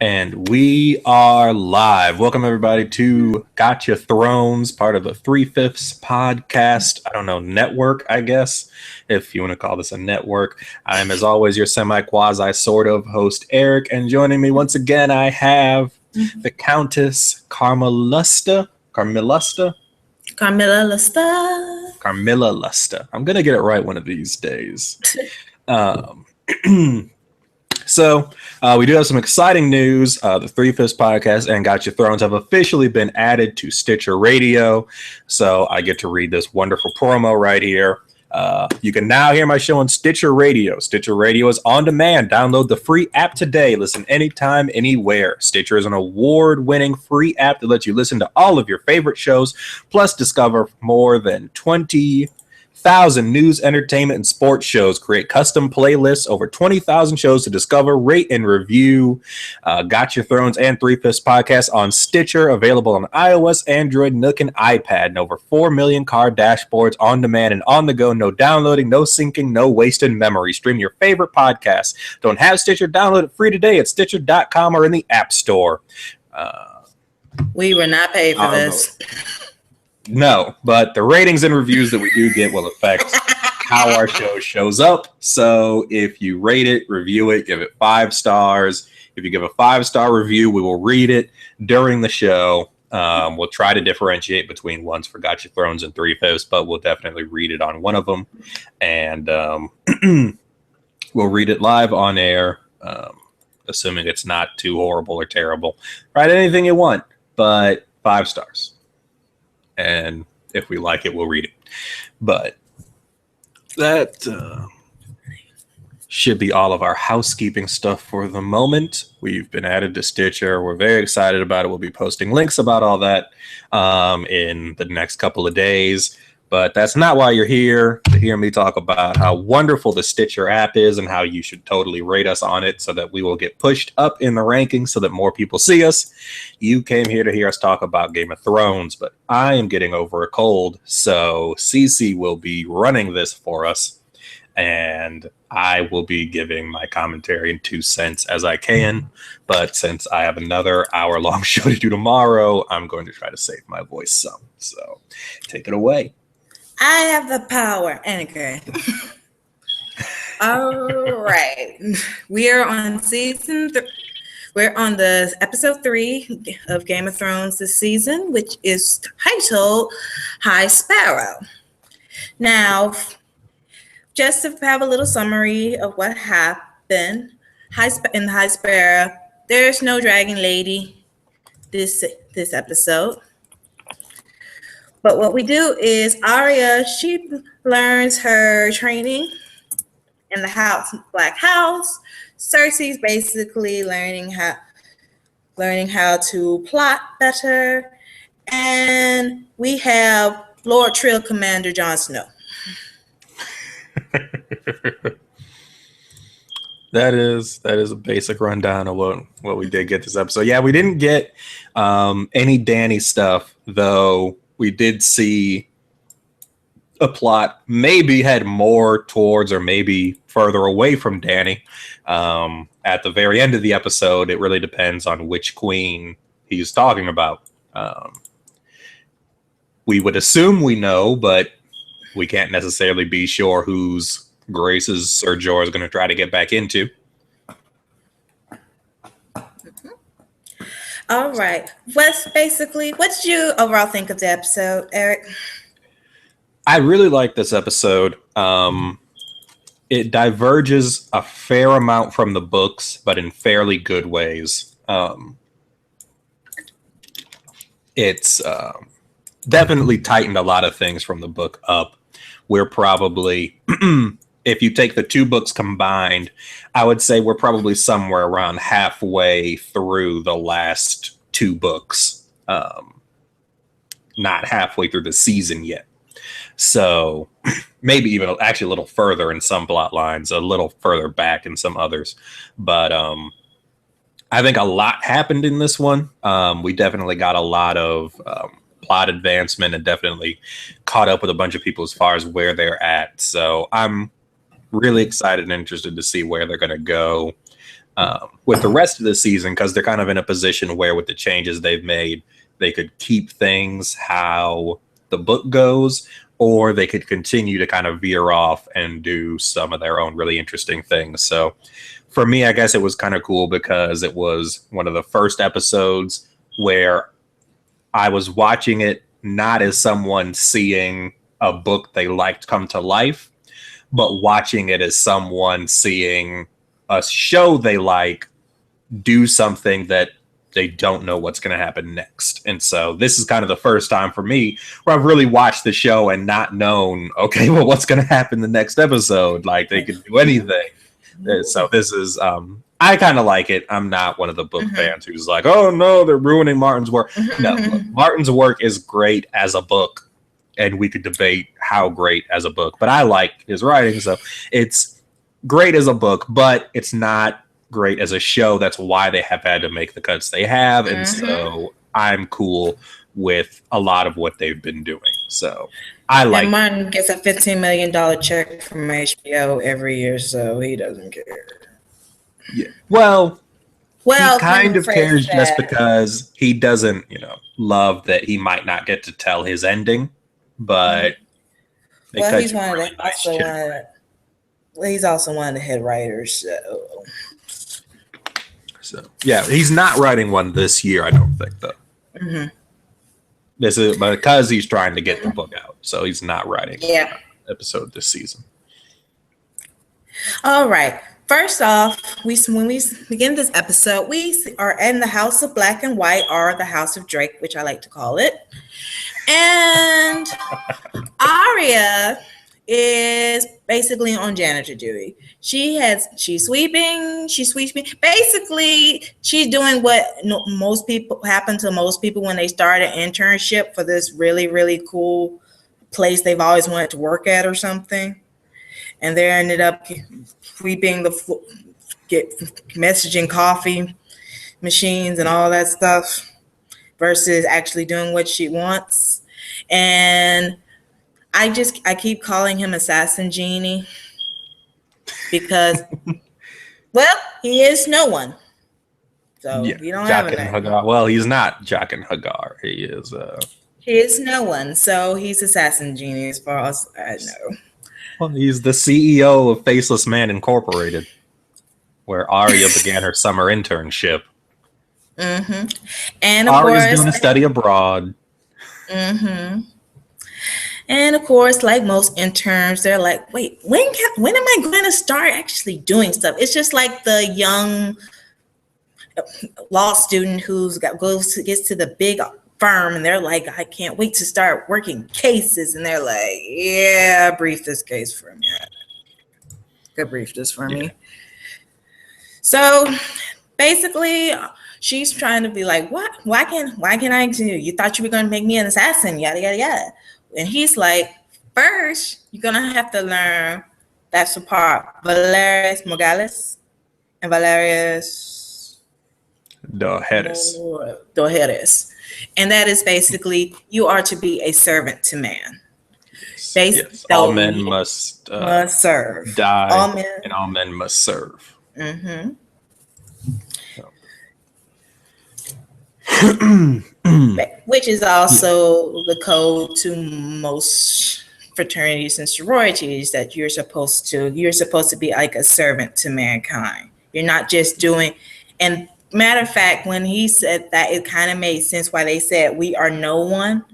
And we are live. Welcome, everybody, to Gotcha Thrones, part of the 3/5 podcast. I don't know, network, I guess, if you want to call this a network. I am, as always, your semi-quasi sort of host, Eric. And joining me once again, I have the Countess Carmilla Lusta. I'm going to get it right one of these days. So we do have some exciting news. The 3/5 podcast and Gotcha Thrones have officially been added to Stitcher Radio. So I get to read this wonderful promo right here. You can now hear my show on Stitcher Radio. Stitcher Radio is on demand. Download the free app today. Listen anytime, anywhere. Stitcher is an award-winning free app that lets you listen to all of your favorite shows, plus discover more than 20,000 news, entertainment, and sports shows. Create custom playlists, over 20,000 shows to discover, rate, and review. Gotcha Thrones and 3/5 podcasts on Stitcher, available on iOS, Android, Nook, and iPad, and over 4 million car dashboards on demand and on the go. No downloading, no syncing, no wasted memory. Stream your favorite podcasts. Don't have Stitcher? Download it free today at Stitcher.com or in the App Store. We were not paid for this. No, but the ratings and reviews that we do get will affect how our show shows up. So if you rate it, review it, give it 5 stars. If you give a 5-star review, we will read it during the show. We'll try to differentiate between ones for Gotcha Thrones and 3/5, but we'll definitely read it on one of them. And we'll read it live on air, assuming it's not too horrible or terrible. Write anything you want, but 5 stars. And if we like it, we'll read it. But that should be all of our housekeeping stuff for the moment. We've been added to Stitcher. We're very excited about it. We'll be posting links about all that in the next couple of days. But that's not why you're here, to hear me talk about how wonderful the Stitcher app is and how you should totally rate us on it so that we will get pushed up in the rankings so that more people see us. You came here to hear us talk about Game of Thrones, but I am getting over a cold, so Cece will be running this for us, and I will be giving my commentary in 2 cents as I can. But since I have another hour-long show to do tomorrow, I'm going to try to save my voice some. So take it away. I have the power. Anyway. All right. We are on we're on the episode 3 of Game of Thrones this season, which is titled High Sparrow. Now, just to have a little summary of what happened in the High Sparrow, there's no dragon lady this episode. But what we do is Arya, she learns her training in the Black House. Cersei's basically learning how to plot better. And we have Lord Trill Commander Jon Snow. That is a basic rundown of what we did get this episode. Yeah, we didn't get any Dany stuff, though. We did see a plot maybe head more towards or maybe further away from Dany. At the very end of the episode, it really depends on which queen he's talking about. We would assume we know, but we can't necessarily be sure whose graces Sir Jorah is going to try to get back into. All right. What did you overall think of the episode, Eric? I really like this episode. It diverges a fair amount from the books, but in fairly good ways. It's definitely tightened a lot of things from the book up. We're probably, if you take the 2 books combined, I would say we're probably somewhere around halfway through the last 2 books. Not halfway through the season yet. So maybe even actually a little further in some plot lines, a little further back in some others. But I think a lot happened in this one. We definitely got a lot of plot advancement and definitely caught up with a bunch of people as far as where they're at. So I'm really excited and interested to see where they're going to go. with the rest of the season, because they're kind of in a position where with the changes they've made, they could keep things how the book goes, or they could continue to kind of veer off and do some of their own really interesting things. So for me, I guess it was kind of cool because it was one of the first episodes where I was watching it not as someone seeing a book they liked come to life, but watching it as someone seeing a show they like do something that they don't know what's going to happen next. And so this is kind of the first time for me where I've really watched the show and not known, okay, well, what's going to happen the next episode? Like they could do anything. So this is, I kind of like it. I'm not one of the book fans who's like, oh no, they're ruining Martin's work. No, Martin's work is great as a book, and we could debate how great as a book, but I like his writing. So it's great as a book, but it's not great as a show. That's why they have had to make the cuts they have. And so I'm cool with a lot of what they've been doing. So I like and Martin gets a $15 million check from HBO every year, so he doesn't care. Yeah. Well, he kind of cares that. Just because he doesn't, love that he might not get to tell his ending, but he's he's also one of the head writers, so yeah, he's not writing one this year, I don't think, though. This is because he's trying to get the book out, so he's not writing an episode this season. All right. First off, when we begin this episode, we are in the House of Black and White, or the House of Drake, which I like to call it. And Arya is basically on janitor duty. She's sweeping. Basically, she's doing what most people happen to most people when they start an internship for this really, really cool place they've always wanted to work at or something. And they ended up sweeping messaging coffee machines and all that stuff versus actually doing what she wants. And I keep calling him Assassin Genie because, well, he is no one. So you don't have a name. Well, he's not Jaqen H'ghar. He is no one. So he's Assassin Genie as far as I know. Well, he's the CEO of Faceless Man Incorporated, where Arya began her summer internship. And of Arya's course, doing a study abroad. And of course, like most interns, they're like, wait, when am I going to start actually doing stuff? It's just like the young law student gets to the big firm and they're like, I can't wait to start working cases. And they're like, yeah, brief this case for me. Good, brief this for me. So basically, she's trying to be like, what? Why can't I do? You thought you were going to make me an assassin, yada, yada, yada. And he's like, first, you're going to have to learn that's the part. Valerius Morgales and Valerius Doheres. And that is basically, you are to be a servant to man. Yes. All men must serve. Die, and all men must serve. Which is also the code to most fraternities and sororities, that you're supposed to be like a servant to mankind. You're not just doing, and matter of fact, when he said that, it kind of made sense why they said we are no one,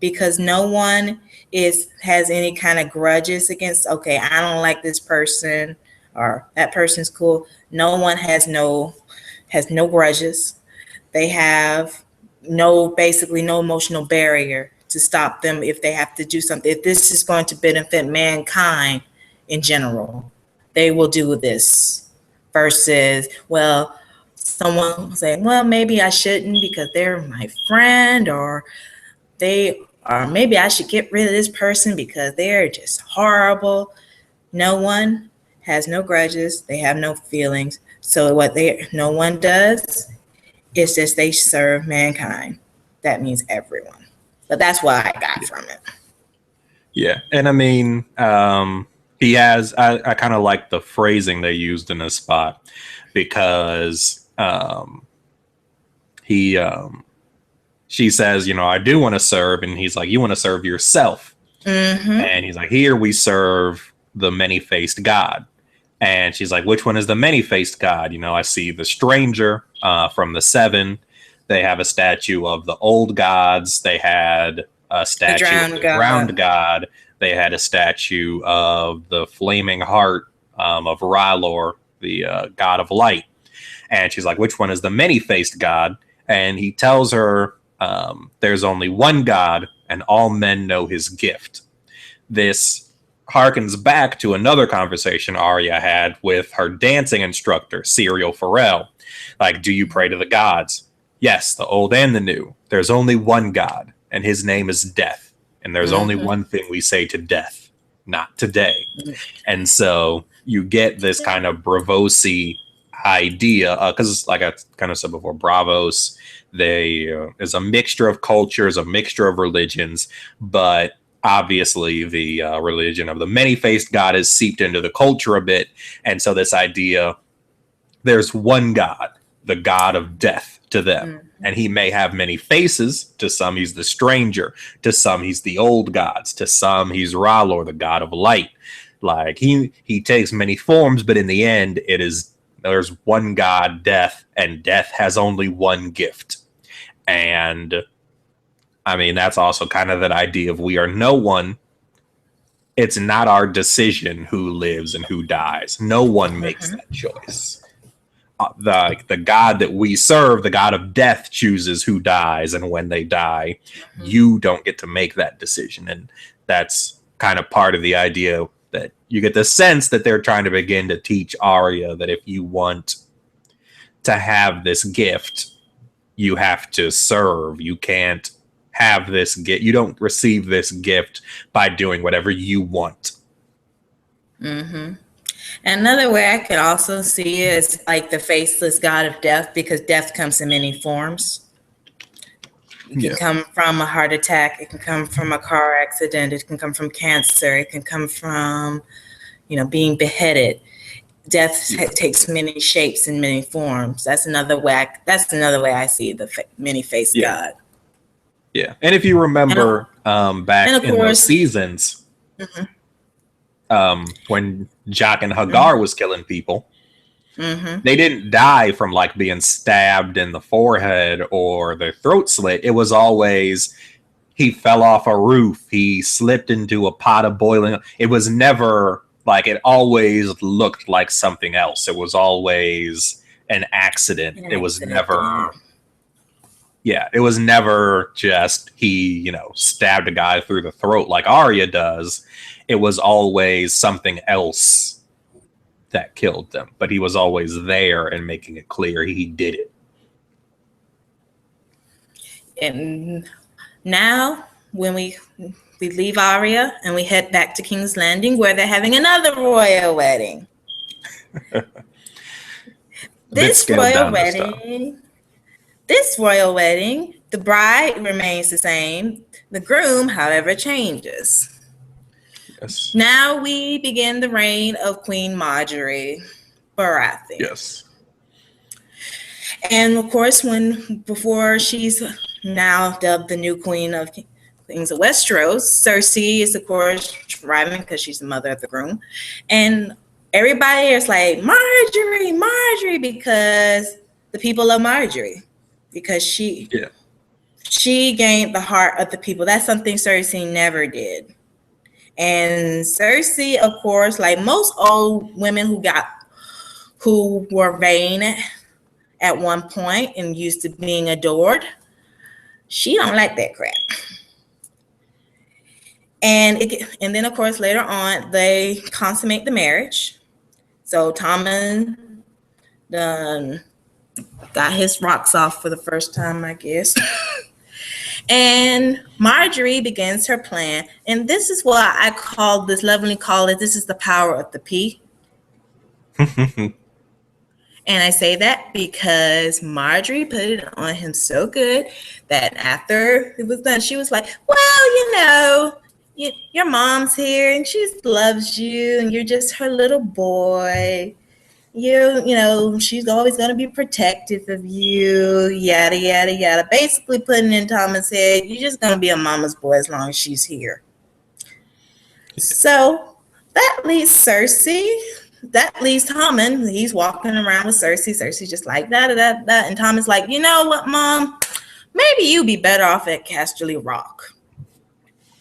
because no one has any kind of grudges against, okay, I don't like this person or that person's cool. No one has no grudges. They have basically no emotional barrier to stop them if they have to do something. If this is going to benefit mankind in general, they will do this. Versus, well, someone saying, well, maybe I shouldn't because they're my friend, or maybe I should get rid of this person because they're just horrible. No one has no grudges. They have no feelings. So no one does, it's just they serve mankind. That means everyone. But that's what I got from it. Yeah. And I mean, he has, I kind of like the phrasing they used in this spot. because she says, I do want to serve. And he's like, you want to serve yourself. Mm-hmm. And he's like, here we serve the many-faced God. And she's like, which one is the many-faced God? I see the stranger from the Seven. They have a statue of the old gods. They had a statue of the drowned god. They had a statue of the flaming heart of Rylor, the god of light. And she's like, which one is the many-faced God? And he tells her there's only one God, and all men know his gift. This harkens back to another conversation Arya had with her dancing instructor, Serial Pharrell. Like, do you pray to the gods? Yes, the old and the new. There's only one God, and his name is death. And there's only one thing we say to death, not today. And so you get this kind of Braavosi idea, because like I kind of said before, Braavos, is a mixture of cultures, a mixture of religions, but obviously the religion of the many-faced God is seeped into the culture a bit. And so this idea, there's one God, the God of death to them. And he may have many faces. To some, he's the stranger. To some, he's the old gods. To some, he's Rylor, the God of light. Like he takes many forms, but in the end, there's one God, death, and death has only one gift. And I mean, that's also kind of that idea of we are no one. It's not our decision who lives and who dies. No one makes that choice. The God that we serve, the God of death, chooses who dies and when they die. You don't get to make that decision. And that's kind of part of the idea that you get the sense that they're trying to begin to teach Arya that if you want to have this gift, you have to serve. You can't have this gift. You don't receive this gift by doing whatever you want. Another way I could also see it is like the faceless God of death, because death comes in many forms. It can come from a heart attack. It can come from a car accident. It can come from cancer. It can come from, being beheaded. Death takes many shapes and many forms. That's another way I see the many-faced God. Yeah, and if you remember back in those seasons, when Jaq and Hagar was killing people, they didn't die from like being stabbed in the forehead or their throat slit. It was always he fell off a roof, he slipped into a pot of boiling. It was never like, it always looked like something else. It was always an accident. It was never it was never just he, stabbed a guy through the throat like Arya does. It was always something else that killed them, but he was always there and making it clear he did it. And now when we leave Arya and we head back to King's Landing, where they're having another royal wedding. This royal wedding, the bride remains the same. The groom, however, changes. Yes. Now we begin the reign of Queen Marjorie Baratheon. Yes. And of course, before she's now dubbed the new queen of Kings of Westeros, Cersei is of course arriving because she's the mother of the groom, and everybody is like Marjorie, because the people love Marjorie because she gained the heart of the people. That's something Cersei never did. And Cersei, of course, like most old women who were vain at one point and used to being adored, she don't like that crap. And then, of course, later on, they consummate the marriage. So Tommen got his rocks off for the first time, I guess. And Marjorie begins her plan. And this is what I lovingly call it. This is the power of the P. And I say that because Marjorie put it on him so good that after it was done, she was like, well, your mom's here and she loves you and you're just her little boy. you know, she's always going to be protective of you, yada, yada, yada. Basically putting in Thomas' head, you're just going to be a mama's boy as long as she's here. So that leaves Cersei. That leaves Tommen. He's walking around with Cersei. Cersei's just like, da, da, da, da. And Tommen's like, you know what, Mom? Maybe you'd be better off at Casterly Rock.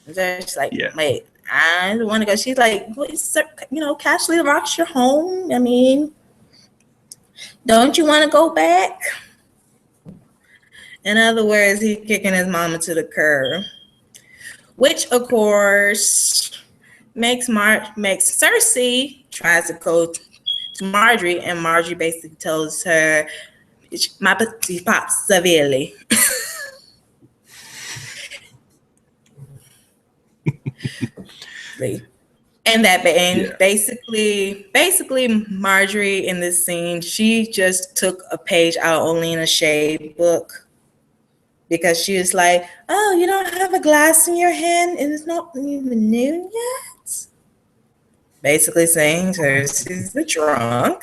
And she's like, wait, I don't want to go. She's like, you know, Casterly Rock's your home. I mean, don't you want to go back? In other words, he's kicking his mama to the curb, which, of course, makes Cersei tries to go to Marjorie, and Marjorie basically tells her, "My petit pop severely." And basically Marjorie in this scene, she just took a page out of Olena Shade book, because she was like, oh, you don't have a glass in your hand and it's not even noon yet? Basically saying Cersei's the drunk.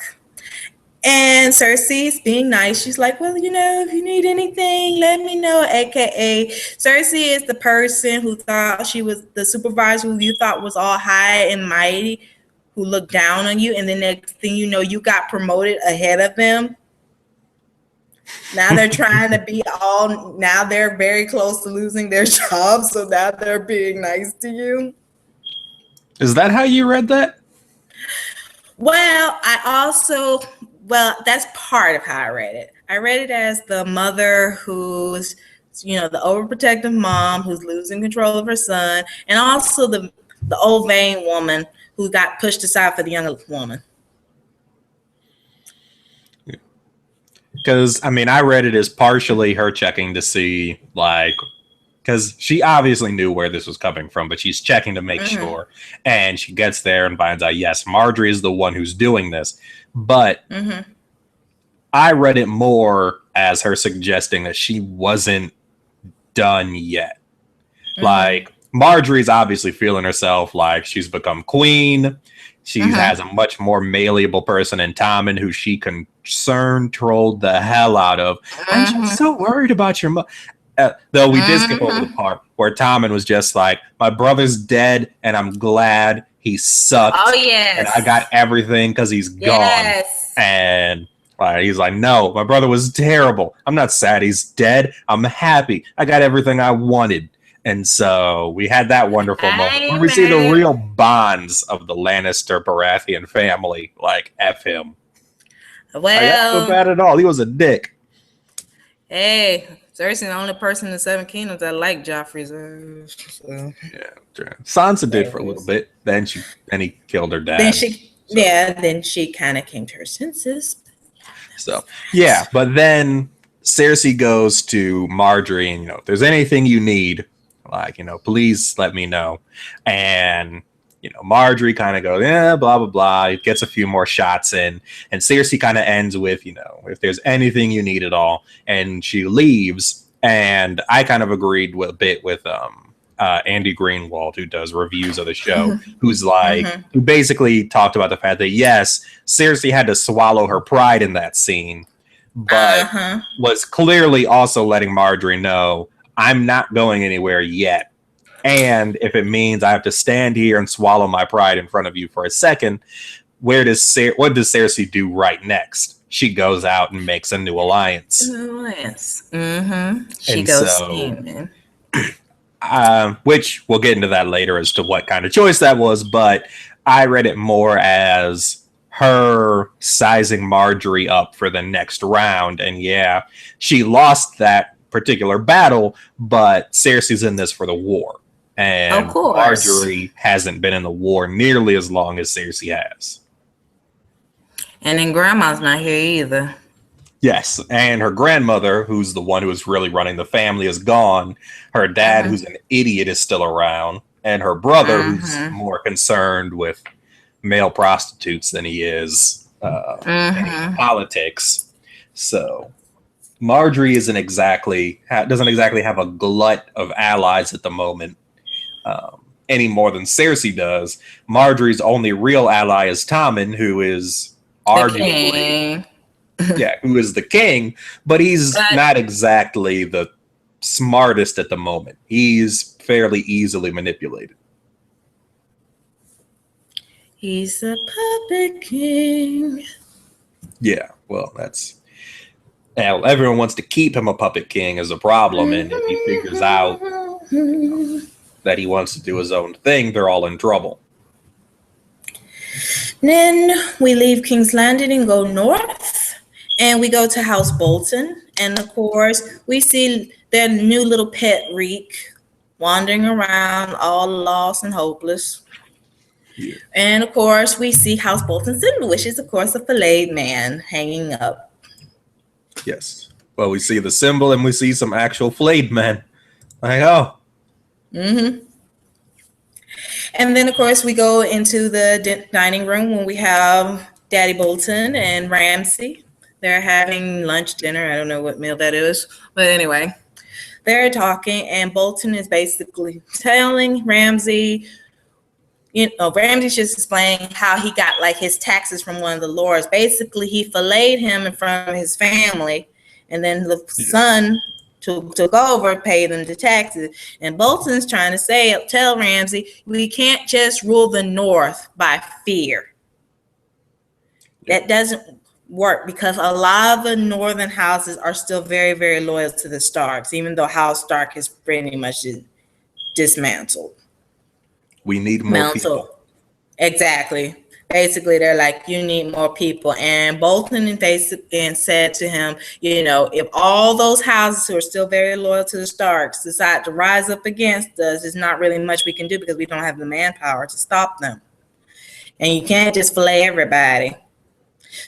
And Cersei's being nice. She's like, well, you know, if you need anything, let me know. AKA, Cersei is the person who thought she was the supervisor who you thought was all high and mighty, who looked down on you. And the next thing you know, you got promoted ahead of them. Now they're trying to be now they're very close to losing their jobs. So now they're being nice to you. Is that how you read that? Well, that's part of how I read it. I read it as the mother who's, you know, the overprotective mom who's losing control of her son, and also the old vain woman who got pushed aside for the young woman. Because, I mean, I read it as partially her checking to see, like, because she obviously knew where this was coming from, but she's checking to make sure. And she gets there and finds out, yes, Marjorie is the one who's doing this. But I read it more as her suggesting that she wasn't done yet. Like, Marjorie's obviously feeling herself like she's become queen. She has a much more malleable person in Tommen, who she trolled the hell out of. I'm just so worried about your mother. Though we did skip over the part where Tommen was just like, my brother's dead, and I'm glad he sucked. Oh, yes. And I got everything because he's gone. And he's like, no, my brother was terrible. I'm not sad he's dead. I'm happy. I got everything I wanted. And so we had that wonderful moment where we see the real bonds of the Lannister Baratheon family. Like, F him. Well, I don't feel bad at all. He was a dick. Hey, Cersei's the only person in the Seven Kingdoms that liked Joffrey's. So. Yeah, Sansa did for a little bit. Then he killed her dad. Then she kind of came to her senses. So yeah, but then Cersei goes to Marjorie, and if there's anything you need, please let me know. And Marjorie kind of goes, yeah, blah blah blah. Gets a few more shots in, and Cersei kind of ends with, if there's anything you need at all, and she leaves. And I kind of agreed with Andy Greenwald, who does reviews of the show, who's who basically talked about the fact that yes, Cersei had to swallow her pride in that scene, but was clearly also letting Marjorie know, I'm not going anywhere yet. And if it means I have to stand here and swallow my pride in front of you for a second, what does Cersei do right next? She goes out and makes a new alliance. She goes steaming. Which we'll get into that later as to what kind of choice that was, but I read it more as her sizing Marjorie up for the next round. And yeah, she lost that particular battle, but Cersei's in this for the war. And of course, Marjorie hasn't been in the war nearly as long as Cersei has. And then Grandma's not here either. Yes, and her grandmother, who's the one who is really running the family, is gone. Her dad, who's an idiot, is still around. And her brother, who's more concerned with male prostitutes than he is politics. So Marjorie doesn't exactly have a glut of allies at the moment, any more than Cersei does. Marjorie's only real ally is Tommen, who is arguably, yeah, who is the king, but he's not exactly the smartest at the moment. He's fairly easily manipulated. He's a puppet king. Yeah, well, everyone wants to keep him a puppet king is a problem, and if he figures out that he wants to do his own thing, they're all in trouble. Then we leave King's Landing and go north, and we go to House Bolton, and of course we see their new little pet Reek wandering around all lost and hopeless. Yeah. And of course we see House Bolton's symbol, which is of course a filleted man hanging up. Yes. Well, we see the symbol and we see some actual flayed men. Like, oh. Mm-hmm. And then, of course, we go into the dining room when we have Daddy Bolton and Ramsay. They're having lunch, dinner. I don't know what meal that is. But anyway, they're talking, and Bolton is basically telling Ramsay, Ramsay's just explaining how he got like his taxes from one of the lords. Basically, he filleted him in front of his family, and then the son took over, paid them the taxes. And Bolton's trying to tell Ramsay, we can't just rule the North by fear. That doesn't work because a lot of the northern houses are still very, very loyal to the Starks, even though House Stark is pretty much dismantled. We need more people. Exactly. Basically, they're like, you need more people. And Bolton said to him, if all those houses who are still very loyal to the Starks decide to rise up against us, there's not really much we can do because we don't have the manpower to stop them. And you can't just fillet everybody.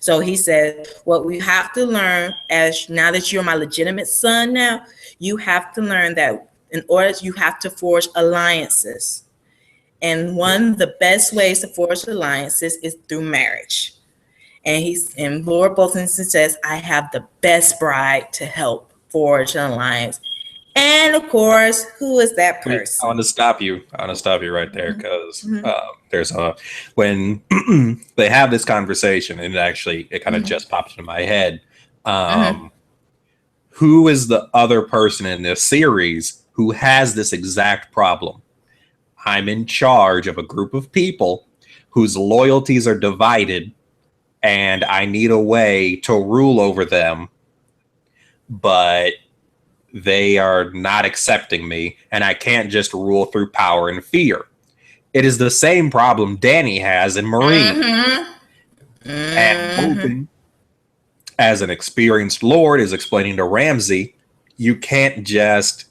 So he said, what we have to learn, now that you're my legitimate son now, you have to learn that you have to forge alliances. And one of the best ways to forge alliances is through marriage. And Lord Bolton says, I have the best bride to help forge an alliance. And of course, who is that person? I want to stop you right there because there's when they have this conversation, and it kind of just popped into my head. Who is the other person in this series who has this exact problem? I'm in charge of a group of people whose loyalties are divided, and I need a way to rule over them, but they are not accepting me, and I can't just rule through power and fear. It is the same problem Dany has in Marine. And Bolton, as an experienced lord, is explaining to Ramsay, you can't just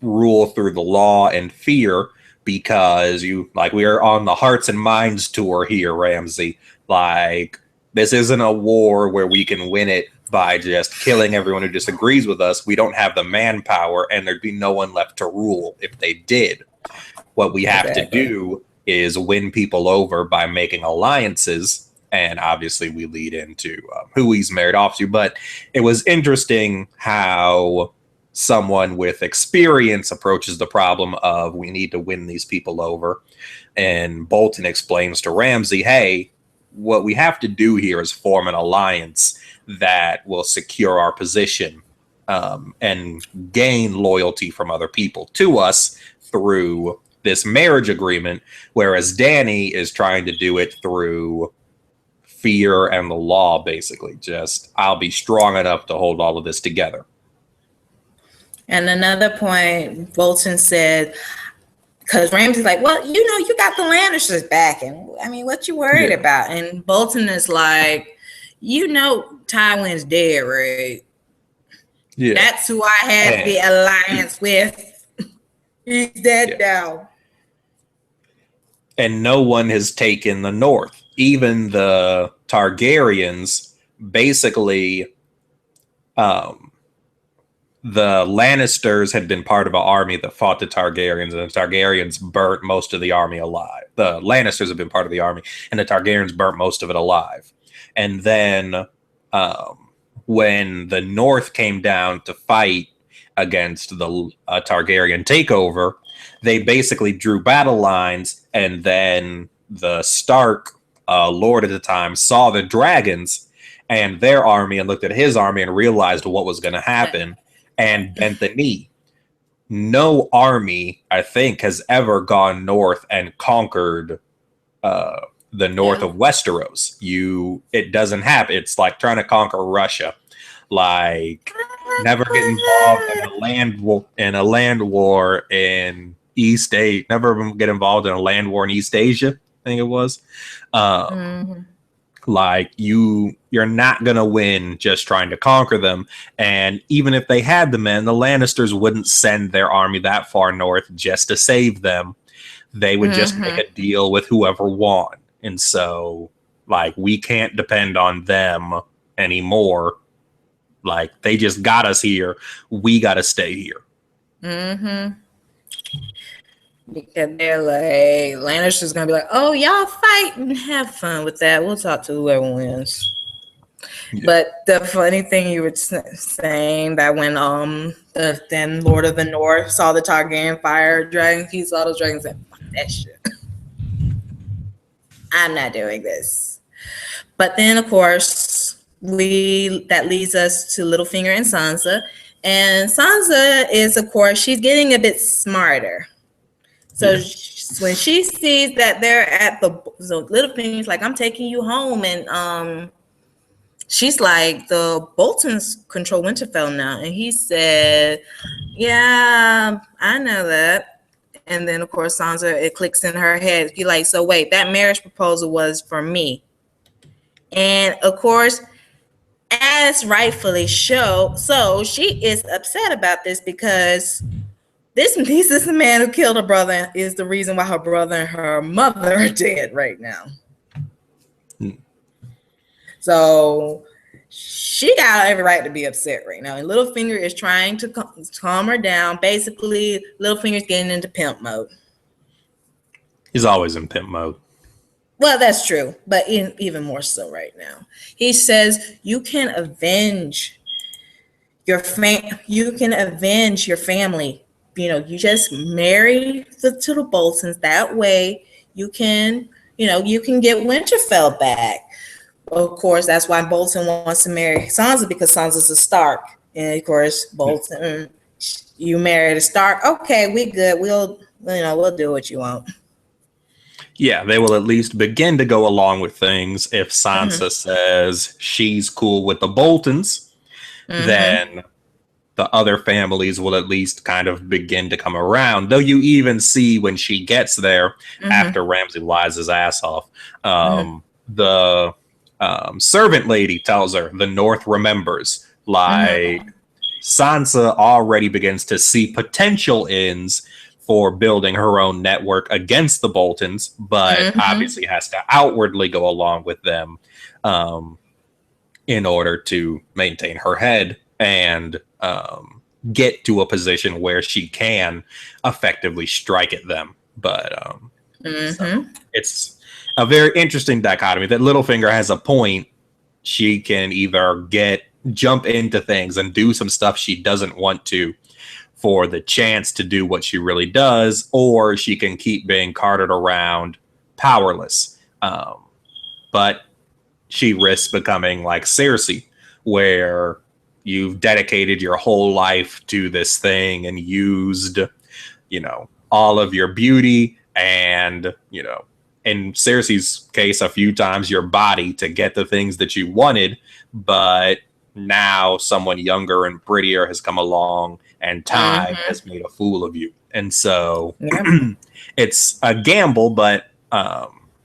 rule through the law and fear, because we are on the Hearts and Minds tour here, Ramsay. Like, this isn't a war where we can win it by just killing everyone who disagrees with us. We don't have the manpower, and there'd be no one left to rule if they did. What we have to do is win people over by making alliances, and obviously we lead into who he's married off to. But it was interesting how someone with experience approaches the problem of, we need to win these people over. And Bolton explains to Ramsay, hey, what we have to do here is form an alliance that will secure our position and gain loyalty from other people to us through this marriage agreement, whereas Dany is trying to do it through fear and the law, basically. Just, I'll be strong enough to hold all of this together. And another point, Bolton said, because Ramsay's like, well, you got the Lannisters back, and I mean, what you worried about? And Bolton is like, Tywin's dead, right? Yeah. That's who I had the alliance with. He's dead now. And no one has taken the North. Even the Targaryens, basically, the Lannisters had been part of an army that fought the Targaryens, and the Targaryens burnt most of the army alive. The Lannisters have been part of the army, and the Targaryens burnt most of it alive. And then when the North came down to fight against the Targaryen takeover, they basically drew battle lines, and then the Stark lord at the time, saw the dragons and their army and looked at his army and realized what was going to happen and bent the knee. No army, I think, has ever gone north and conquered the north of Westeros. It doesn't happen. It's like trying to conquer Russia. Like, never get involved in a land war in East Asia. Never get involved in a land war in East Asia, I think it was. Like, you're not gonna win just trying to conquer them. And even if they had the men, the Lannisters wouldn't send their army that far north just to save them. They would just make a deal with whoever won. And so, like, we can't depend on them anymore. Like, they just got us here. We got to stay here. Because they're like, Lannister's going to be like, oh, y'all fight and have fun with that. We'll talk to whoever wins. Yeah. But the funny thing you were saying that when then Lord of the North saw the Targaryen fire dragons, he saw those dragons and fuck that shit. I'm not doing this. But then, of course, that leads us to Littlefinger and Sansa. And Sansa is, of course, she's getting a bit smarter. So when she sees that they're at Littlefinger's like, I'm taking you home. And she's like, the Boltons control Winterfell now. And he said, yeah, I know that. And then, of course, Sansa, it clicks in her head. She's like, so wait, that marriage proposal was for me. And, of course, as rightfully so she is upset about this because this is the man who killed her brother is the reason why her brother and her mother are dead right now. So she got every right to be upset right now. And Littlefinger is trying to calm her down. Basically, Littlefinger's getting into pimp mode. He's always in pimp mode. Well, that's true, but even more so right now. He says you can avenge your family. You know, you just marry to the Boltons. That way, you can get Winterfell back. Of course, that's why Bolton wants to marry Sansa because Sansa's a Stark, and of course, Bolton, you married a Stark. Okay, we good. We'll do what you want. Yeah, they will at least begin to go along with things. If Sansa says she's cool with the Boltons, then the other families will at least kind of begin to come around. Though you even see when she gets there after Ramsay lies his ass off, the servant lady tells her the North remembers. Like, Sansa already begins to see potential ends for building her own network against the Boltons, but obviously has to outwardly go along with them in order to maintain her head and get to a position where she can effectively strike at them. But so it's a very interesting dichotomy that Littlefinger has a point. She can either jump into things and do some stuff she doesn't want to for the chance to do what she really does, or she can keep being carted around powerless. But she risks becoming like Cersei, where you've dedicated your whole life to this thing and used, all of your beauty and, in Cersei's case, a few times your body to get the things that you wanted. But now someone younger and prettier has come along and time has made a fool of you. And so it's a gamble, but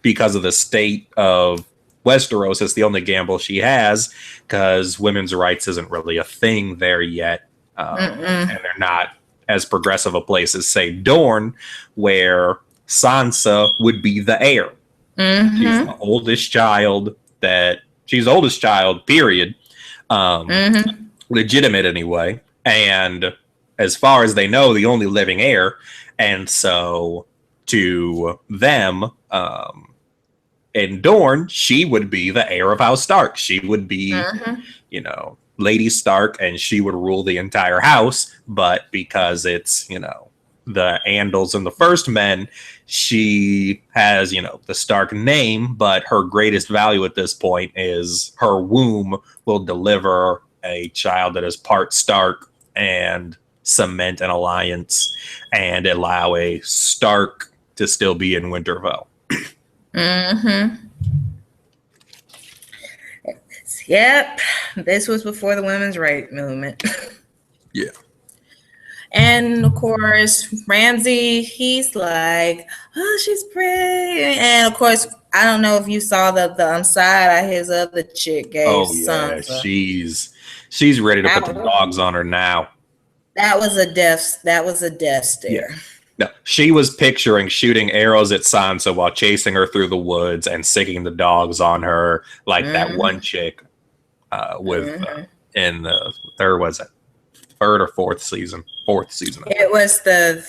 because of the state of Westeros, it's the only gamble she has because women's rights isn't really a thing there yet. And they're not as progressive a place as, say, Dorne, where Sansa would be the heir. She's the oldest child period. Legitimate anyway. And as far as they know, the only living heir. And so to them, in Dorne, she would be the heir of House Stark. She would be, Lady Stark, and she would rule the entire house. But because it's, the Andals and the First Men, she has, the Stark name, but her greatest value at this point is her womb will deliver a child that is part Stark and cement an alliance and allow a Stark to still be in Winterfell. Mm-hmm. Yep. This was before the women's rights movement. Yeah. And of course, Ramsay, he's like, oh, she's pretty. And of course, I don't know if you saw the side eye his other chick gave. Oh yeah, she's ready to put the dogs on her now. That was a death stare. Yeah. No, she was picturing shooting arrows at Sansa while chasing her through the woods and sicking the dogs on her, like that one chick in the third or fourth season. It was the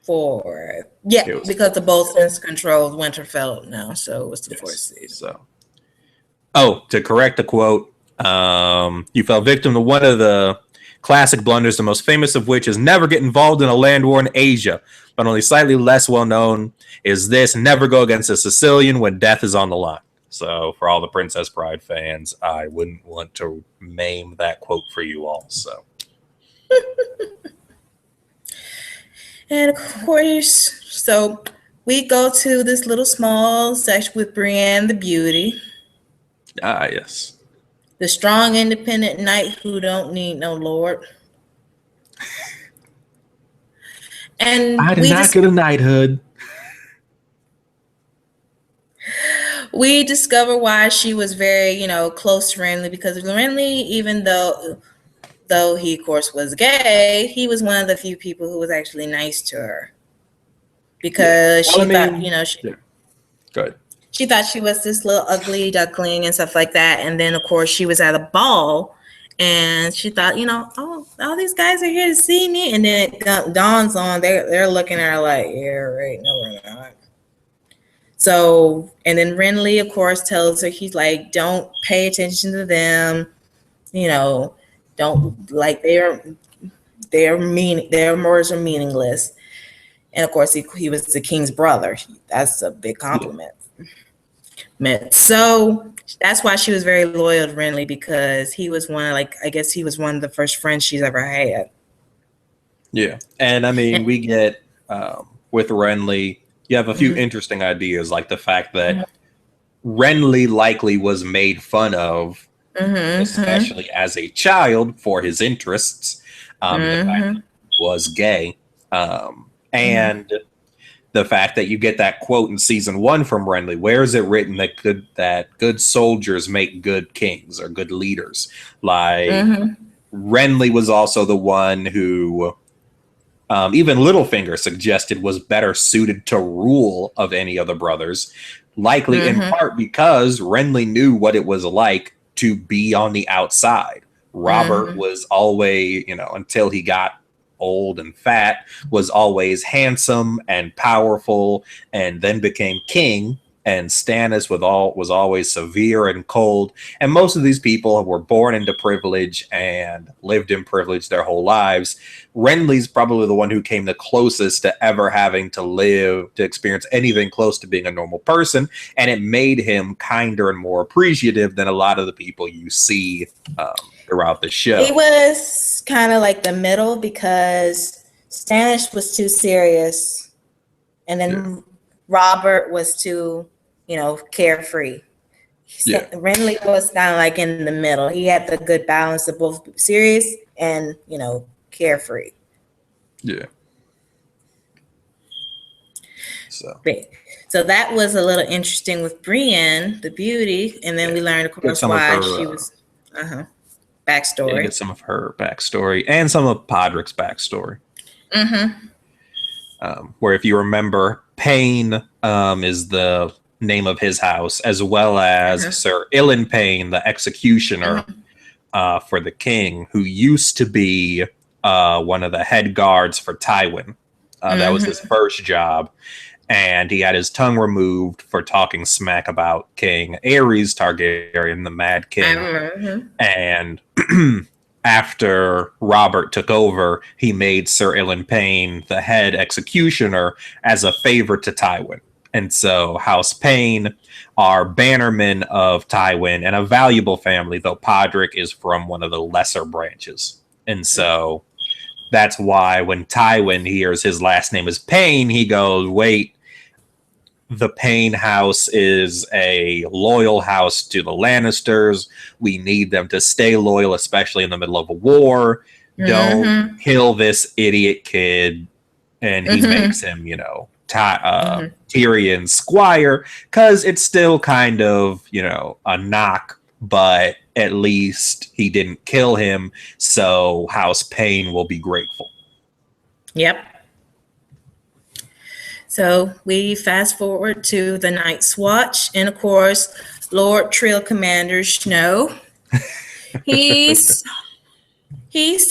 fourth. Yeah, because the Boltons controlled Winterfell now, so it was the fourth season. So, to correct the quote, you fell victim to one of the classic blunders, the most famous of which is never get involved in a land war in Asia, but only slightly less well known is this: never go against a Sicilian when death is on the line. So for all the Princess Bride fans, I wouldn't want to maim that quote for you all. So. And of course, so we go to this little small section with Brienne the Beauty. Ah, yes. The strong, independent knight who don't need no lord. And I did not get a knighthood. We discover why she was very, close to Renly, because Renly, even though he, of course, was gay, he was one of the few people who was actually nice to her. Because she thought, Good. She thought she was this little ugly duckling and stuff like that. And then, of course, she was at a ball and she thought, oh, all these guys are here to see me. And then it dawns on, they're looking at her like, yeah, right, no, we're not. So, and then Renly, of course, tells her, he's like, don't pay attention to them. Don't, like, their words are meaningless. And of course, he was the king's brother. That's a big compliment. Yeah. So that's why she was very loyal to Renly, because he was one of the first friends she's ever had. Yeah. And I mean, we get with Renly, you have a few interesting ideas, like the fact that Renly likely was made fun of, especially as a child, for his interests. The fact that he was gay. And the fact that you get that quote in season 1 from Renly, where is it written that good soldiers make good kings or good leaders? Like, Renly was also the one who even Littlefinger suggested was better suited to rule of any of the brothers, likely in part because Renly knew what it was like to be on the outside. Robert was always, until he got old and fat, was always handsome and powerful, and then became king. And Stannis was always severe and cold. And most of these people were born into privilege and lived in privilege their whole lives. Renly's probably the one who came the closest to ever having to experience anything close to being a normal person. And it made him kinder and more appreciative than a lot of the people you see throughout the show. He was kind of like the middle, because Stannis was too serious. And then Robert was too, carefree. Renly was kind of like in the middle. He had the good balance of both serious and, carefree. Yeah. So that was a little interesting with Brienne, the beauty. And then we learned, of course, why she was backstory. Yeah, get some of her backstory and some of Podrick's backstory. Where, if you remember, Payne is the name of his house, as well as Sir Ilan Payne, the executioner for the king, who used to be one of the head guards for Tywin. That was his first job. And he had his tongue removed for talking smack about King Aerys Targaryen, the Mad King. And after Robert took over, he made Sir Ilan Payne the head executioner as a favor to Tywin. And so House Payne are bannermen of Tywin and a valuable family, though Podrick is from one of the lesser branches. And so that's why when Tywin hears his last name is Payne, he goes, wait, the Payne house is a loyal house to the Lannisters. We need them to stay loyal, especially in the middle of a war. Don't kill this idiot kid. And he makes him, Tyrion's squire, because it's still kind of, a knock, but at least he didn't kill him. So House Payne will be grateful. Yep. So we fast forward to the Night's Watch, and of course, Lord Trill Commander Snow. He's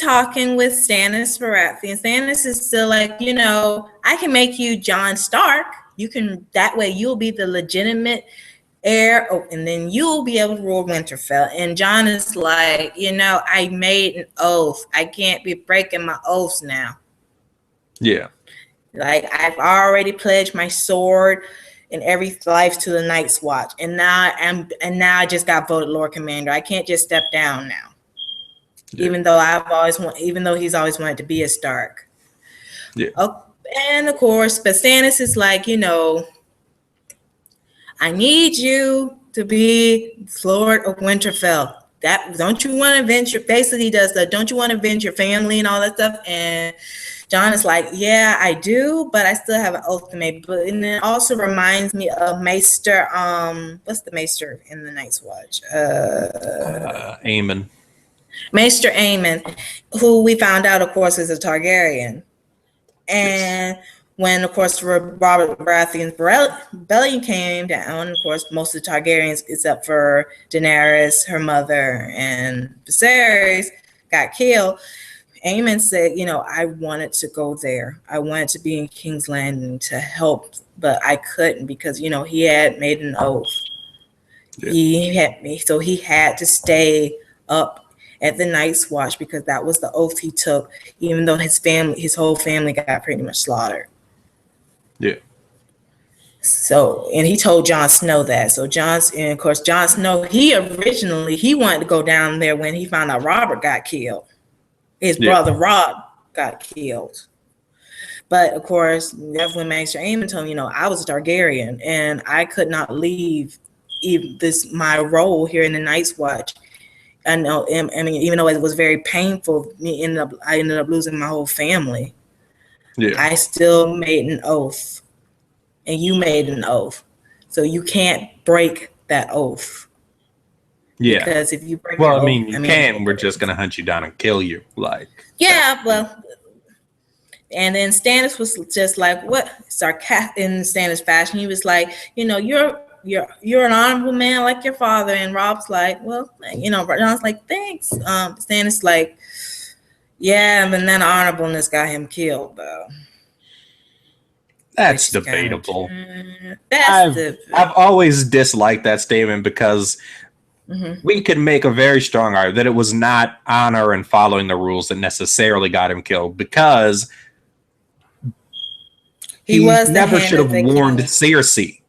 talking with Stannis Baratheon. Stannis is still like, I can make you Jon Stark. That way you'll be the legitimate heir, and then you'll be able to rule Winterfell. And Jon is like, I made an oath. I can't be breaking my oaths now. Yeah. Like, I've already pledged my sword and every life to the Night's Watch, and now I just got voted Lord Commander. I can't just step down now, even though he's always wanted to be a Stark. Yeah. Oh, and of course, but Stannis is like, I need you to be Lord of Winterfell. Don't you want to avenge your? Basically, he does that. Don't you want to avenge your family and all that stuff? And Jon is like, yeah, I do, but I still have an oath to make. But and it also reminds me of Maester. What's the Maester in the Night's Watch? Aemon. Maester Aemon, who we found out, of course, is a Targaryen. And when, of course, Robert Baratheon's rebellion came down, of course, most of the Targaryens, except for Daenerys, her mother, and Viserys, got killed. Aemon said, I wanted to go there. I wanted to be in King's Landing to help, but I couldn't because, he had made an oath. Yeah. He had to stay up at the Night's Watch because that was the oath he took, even though his whole family got pretty much slaughtered. Yeah. So, and he told Jon Snow that. So Jon Snow, he wanted to go down there when he found out Robert got killed. His brother Rob got killed. But of course, that's when Maester Aemon told him, I was a Targaryen and I could not leave my role here in the Night's Watch. I know, even though it was very painful, I ended up losing my whole family. Yeah. I still made an oath, and you made an oath, so you can't break that oath. Yeah, because if you break, you can. We're just gonna hunt you down and kill you, And then Stannis was just like, what sarcastic in Stannis fashion. He was like, you're an honorable man like your father. And Rob's like, well, Jon's like, thanks. Stannis like, yeah, but then honorableness got him killed, though. That's debatable. I've always disliked that statement because we could make a very strong argument that it was not honor and following the rules that necessarily got him killed, because he never should have warned Cersei.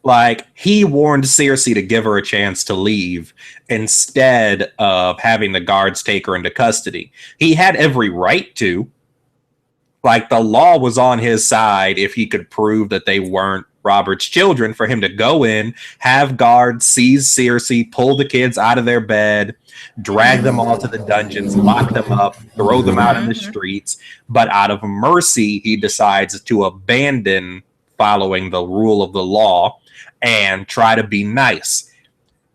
Like, he warned Cersei to give her a chance to leave instead of having the guards take her into custody. He had every right to. Like, the law was on his side if he could prove that they weren't Robert's children, for him to go in, have guards seize Cersei, pull the kids out of their bed, drag them all to the dungeons, lock them up, throw them out in the streets. But out of mercy, he decides to abandon following the rule of the law and try to be nice.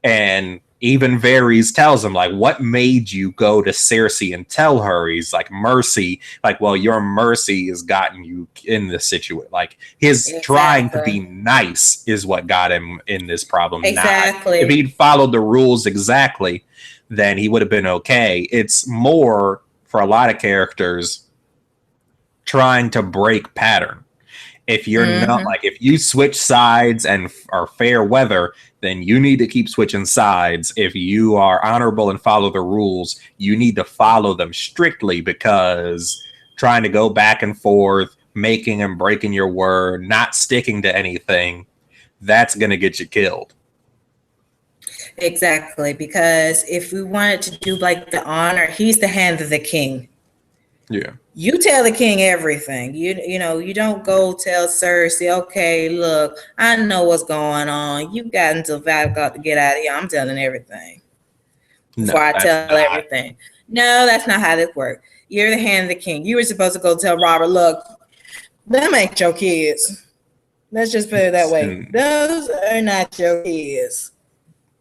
And even Varys tells him, like, what made you go to Cersei and tell her? He's like, mercy. Like, well, your mercy has gotten you in this situation. Like, his trying to be nice is what got him in this problem. Exactly. If he'd followed the rules exactly, then he would have been okay. It's more, for a lot of characters, trying to break pattern. If you're not like, if you switch sides and are fair weather, then you need to keep switching sides. If you are honorable and follow the rules, you need to follow them strictly, because trying to go back and forth, making and breaking your word, not sticking to anything, that's going to get you killed. Exactly, because if we wanted to do like the honor, he's the hand of the king. Yeah. You tell the king everything. You know, you don't go tell Cersei, okay, look, I know what's going on. You got until Valgott to get out of here. I'm telling everything before I tell everything. No, that's not how this works. You're the hand of the king. You were supposed to go tell Robert, look, them ain't your kids. Let's just put it that way. Those are not your kids.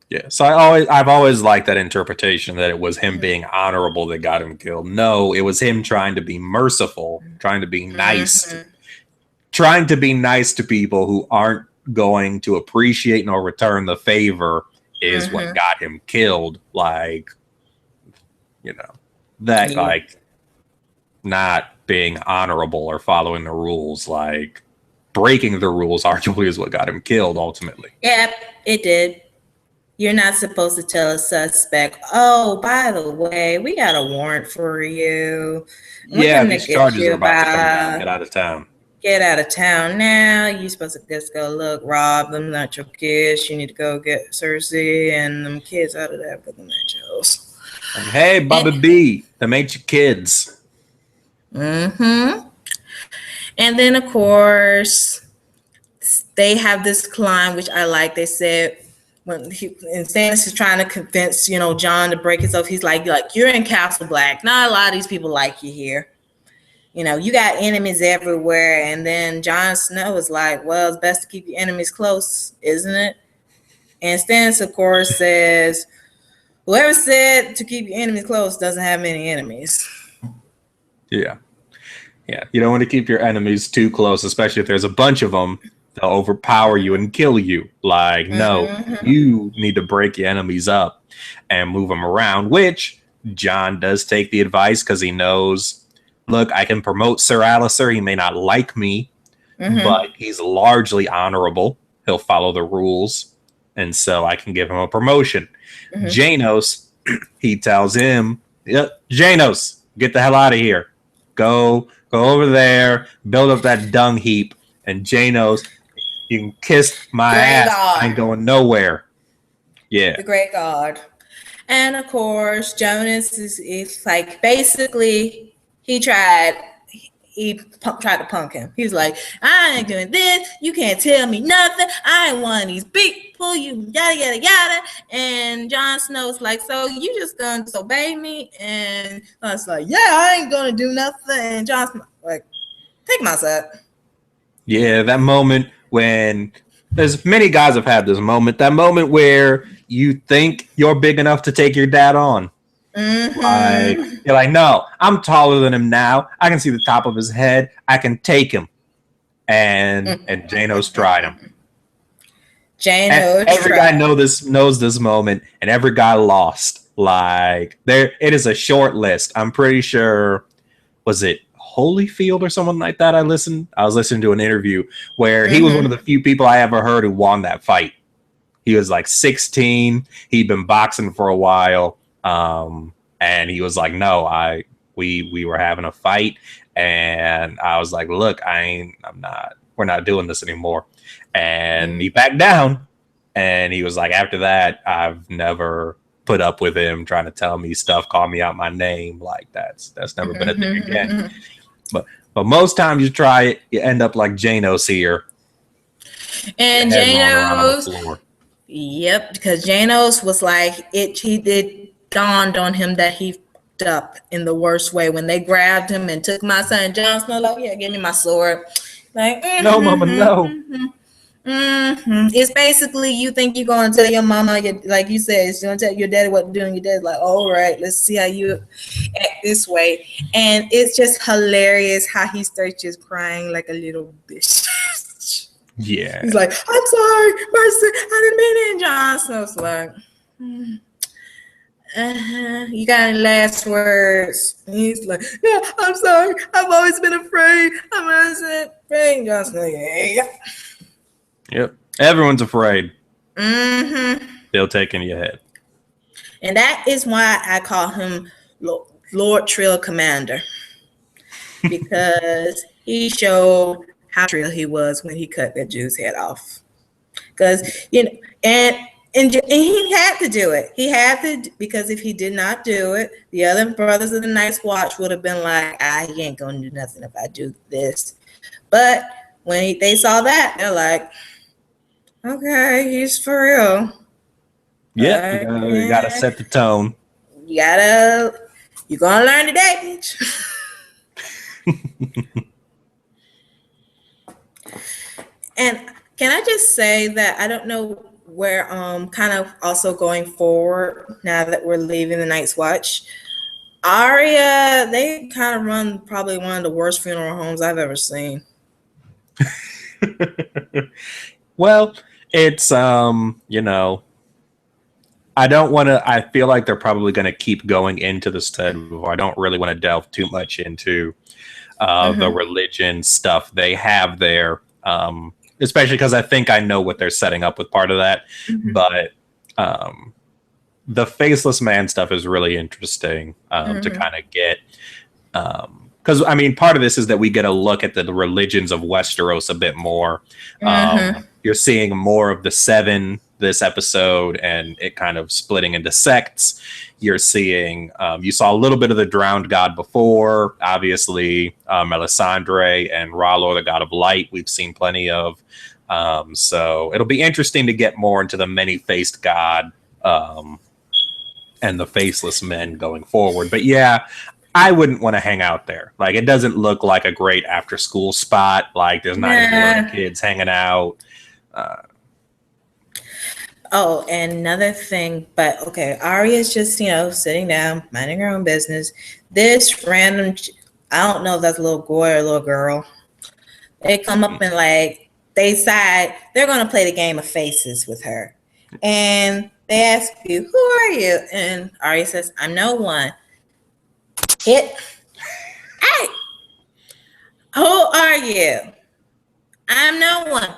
Yeah, so I've always liked that interpretation that it was him being honorable that got him killed. No, it was him trying to be merciful, trying to be nice, trying to be nice to people who aren't going to appreciate nor return the favor is what got him killed. Like, you know, that like not being honorable or following the rules, like breaking the rules arguably is what got him killed ultimately. Yep, it did. You're not supposed to tell a suspect, oh, by the way, we got a warrant for you. Yeah, these charges are about to come down. Get out of town. Get out of town now. You're supposed to just go, look, Rob, them not your kids. You need to go get Cersei and them kids out of there because them not yours. Like, hey, Bobby B, them ain't your kids. And then, of course, they have this climb, which I like. They said, when Stannis is trying to convince, you know, Jon to break himself, he's like, you're in Castle Black. Not a lot of these people like you here. You know, you got enemies everywhere. And then Jon Snow is like, well, it's best to keep your enemies close, isn't it? And Stannis, of course, says, whoever said to keep your enemies close doesn't have many enemies. Yeah. Yeah. You don't want to keep your enemies too close, especially if there's a bunch of them. They'll overpower you and kill you. Like, no, you need to break your enemies up and move them around, which Jon does take the advice because he knows, look, I can promote Sir Alistair. He may not like me, but he's largely honorable. He'll follow the rules. And so I can give him a promotion. Janos, he tells him, yep, Janos, get the hell out of here. Go over there, build up that dung heap. And Janos, you can kiss my ass. I ain't going nowhere. Yeah. The great God. And of course, Jonas is like, basically, he tried to punk him. He's like, I ain't doing this. You can't tell me nothing. I ain't one of these people. You yada, yada, yada. And Jon Snow's like, so you just gonna disobey me? And I was like, yeah, I ain't gonna do nothing. And Jon Snow like, take my side. Yeah, that moment when there's many guys have had this moment, that moment where you think you're big enough to take your dad on. Like, you're like, no, I'm taller than him now. I can see the top of his head. I can take him. And Janos tried him. Every guy knows this moment, and every guy lost. Like, it is a short list. I'm pretty sure, was it Holyfield or someone like that? I was listening to an interview where he was one of the few people I ever heard who won that fight. He was like 16. He'd been boxing for a while. And he was like, no, we were having a fight. And I was like, look, we're not doing this anymore. And he backed down. And he was like, after that, I've never put up with him trying to tell me stuff, call me out my name. Like that's never been a thing again. But most times you try it, you end up like Janos here. And Janos, yep, because Janos was like, it dawned on him that he fucked up in the worst way when they grabbed him and took my son. Jon Snow, like, yeah, give me my sword. Like, no, mama, no. It's basically, you think you're going to tell your mama, like you said, you're going to tell your daddy what to do, and your dad's like, all right, let's see how you act this way. And it's just hilarious how he starts just crying like a little bitch. Yeah. He's like, I'm sorry, mercy, I didn't mean it. And Jon Snow's like, You got any last words? And he's like, yeah, I'm sorry. I've always been afraid. I'm always been afraid. John's like, yeah. Yep. Everyone's afraid. Mm-hmm. They'll take in your head. And that is why I call him Lord Trill Commander. Because he showed how trill he was when he cut that Jew's head off. Because, and he had to do it. He had to, because if he did not do it, the other brothers of the Night's Watch would have been like, he ain't gonna do nothing if I do this. But when they saw that, they're like, okay, he's for real. Yeah, you gotta set the tone. You're gonna learn today, bitch. And can I just say that I don't know where kind of also going forward now that we're leaving the Night's Watch, Arya, they kind of run probably one of the worst funeral homes I've ever seen. Well, it's I feel like they're probably going to keep going into the study. I don't really want to delve too much into the religion stuff they have there, especially because I think I know what they're setting up with part of that. But the Faceless Man stuff is really interesting to kind of get. Because, I mean, part of this is that we get a look at the religions of Westeros a bit more. You're seeing more of the Seven this episode and it kind of splitting into sects. You're seeing, you saw a little bit of the Drowned God before, obviously, Melisandre and R'hllor, the God of Light, we've seen plenty of. So it'll be interesting to get more into the many-faced God and the Faceless Men going forward. But yeah, I wouldn't want to hang out there. Like, it doesn't look like a great after-school spot. Like, there's not going to be a lot of kids hanging out. Oh, and another thing, but okay, Arya's just, sitting down, minding her own business. This random, I don't know if that's a little boy or a little girl. They come up and they decide they're going to play the game of faces with her. And they ask you, who are you? And Arya says, I'm no one. Hey, who are you? I'm no one.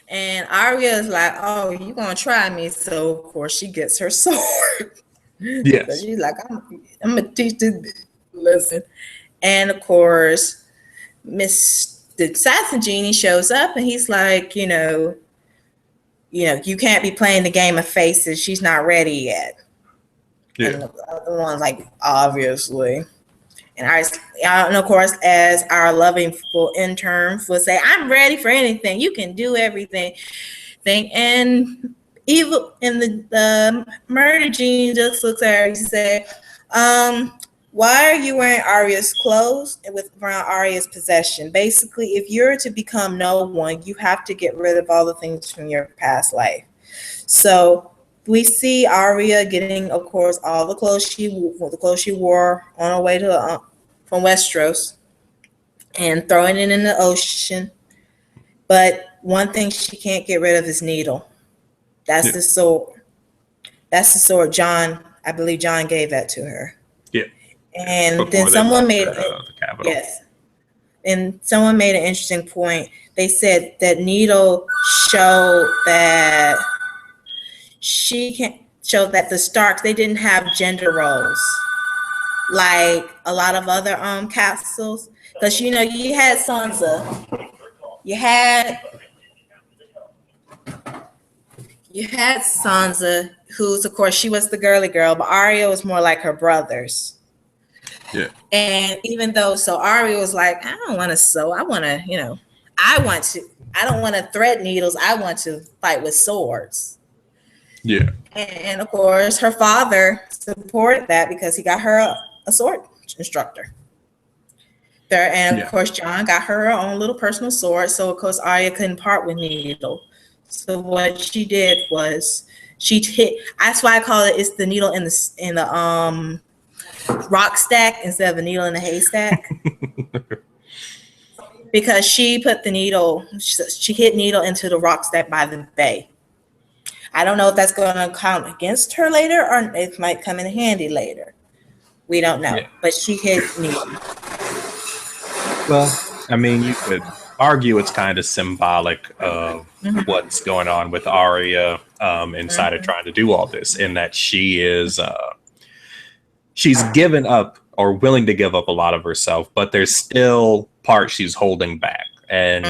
And Arya is like, oh, you gonna try me? So of course she gets her sword. Yes. So she's like, I'm gonna teach this bitch lesson. And of course, the assassin genie shows up and he's like, you can't be playing the game of faces. She's not ready yet. Yeah. And the other one's like, obviously. And of course, as our loving intern would say, I'm ready for anything. You can do everything. And evil in the murder gene just looks at her and says, why are you wearing Arya's clothes around Arya's possession? Basically, if you're to become no one, you have to get rid of all the things from your past life. So we see Arya getting, of course, all the clothes she wore on her way to from Westeros and throwing it in the ocean. But one thing she can't get rid of is Needle. That's the sword. That's the sword I believe Jon gave that to her. Yeah. And before then someone made the capital. Yes. And someone made an interesting point. They said that Needle showed that the Starks, they didn't have gender roles like a lot of other castles, because you had Sansa, you had Sansa, who's of course she was the girly girl, but Arya was more like her brothers. Yeah. And even though, so Arya was like, I don't want to sew, I don't want to thread needles, I want to fight with swords. Yeah. And of course, her father supported that because he got her a sword instructor. And of course, Jon got her own little personal sword. So of course, Arya couldn't part with Needle. So what she did was she hit. That's why I call it's the needle in the rock stack instead of the needle in the haystack. Because she put the needle. She hit Needle into the rock stack by the bay. I don't know if that's going to count against her later or it might come in handy later. We don't know. Yeah. But she hit me. Well, I mean, you could argue it's kind of symbolic of what's going on with Arya inside of trying to do all this, in that she is she's given up or willing to give up a lot of herself, but there's still parts she's holding back. And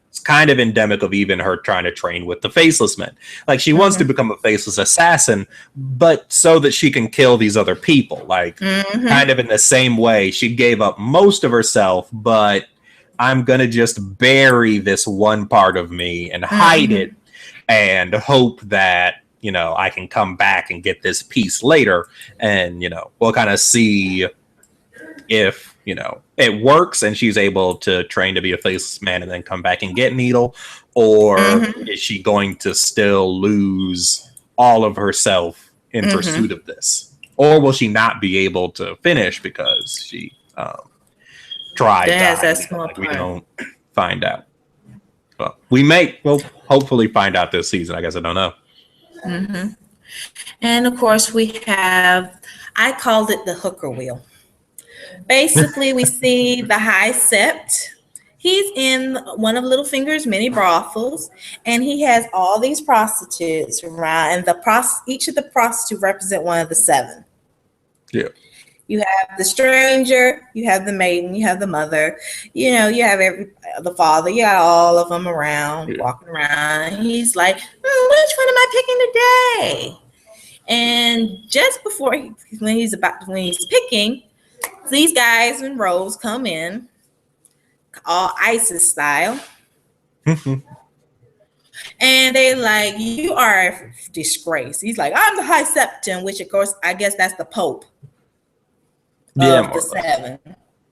it's kind of endemic of even her trying to train with the Faceless Men. Like, she wants to become a faceless assassin, but so that she can kill these other people. Like, kind of in the same way, she gave up most of herself, but I'm going to just bury this one part of me and hide it and hope that, you know, I can come back and get this piece later. And, you know, we'll kind of see if, you know, it works and she's able to train to be a faceless man and then come back and get Needle, or is she going to still lose all of herself in pursuit of this? Or will she not be able to finish because she tried? Like, we don't find out. Well, we'll hopefully find out this season. I guess I don't know. And of course I called it the hooker wheel. Basically, we see the High Sept. He's in one of Littlefinger's many brothels, and he has all these prostitutes around, and each of the prostitutes represent one of the 7. Yeah. You have the stranger, you have the maiden, you have the mother, you know, you have the father, you got all of them around, walking around. And he's like, which one am I picking today? And just before when he's picking, these guys in rows come in, all ISIS style. And they like, you are a disgrace. He's like, I'm the High Septon, which of course, I guess that's the Pope of the 7.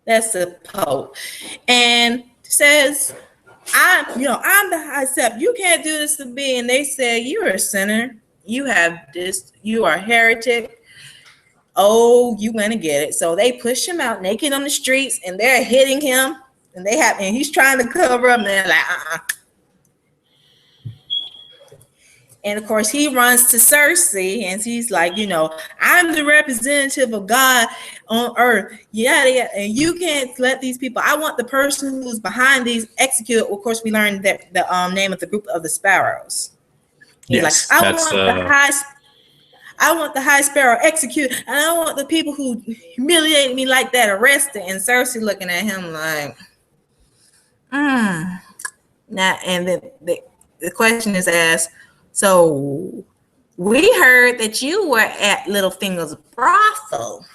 That's the Pope. And says, I'm the High Sept. You can't do this to me. And they say, you're a sinner. You are a heretic. Oh, you gonna get it. So they push him out naked on the streets, and they're hitting him, and he's trying to cover up, and they're like, And of course, he runs to Cersei, and he's like, you know, I'm the representative of God on earth. Yeah, and you can't let these people. I want the person who's behind these executed. Of course, we learned that the name of the group of the Sparrows. He's like, I want the High Sparrow executed, and I want the people who humiliated me like that arrested. And Cersei looking at him like, Now, and then the question is asked, so we heard that you were at Littlefinger's brothel.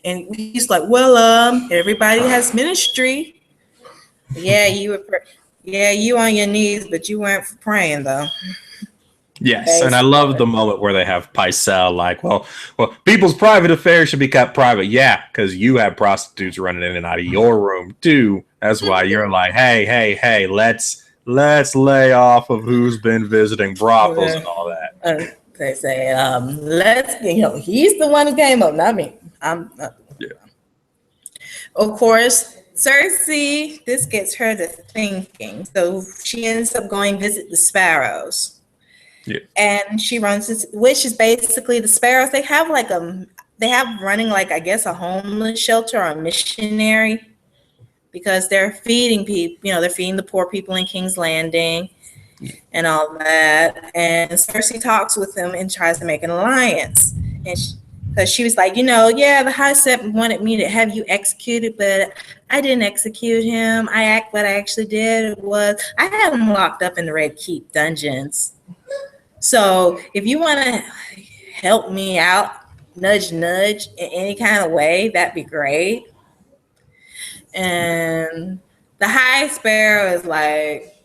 And he's like, well, everybody has ministry. Yeah, you on your knees, but you weren't praying though. Yes, basically. And I love the moment where they have Pycelle like, well, people's private affairs should be kept private. Yeah, because you have prostitutes running in and out of your room too. That's why you're like, hey, let's lay off of who's been visiting brothels and all that. They say, he's the one who came up, not me. Of course, Cersei, this gets her to thinking. So she ends up going visit the Sparrows. Yeah. And she runs this, which is basically the Sparrows. They have running like, I guess, a homeless shelter or a missionary, because they're feeding people, they're feeding the poor people in King's Landing and all that. And Cersei talks with them and tries to make an alliance. And because she was like, the High Sept wanted me to have you executed, but I didn't execute him. What I actually did was I had him locked up in the Red Keep dungeons. So if you want to help me out, nudge in any kind of way, that'd be great. And the High Sparrow is like,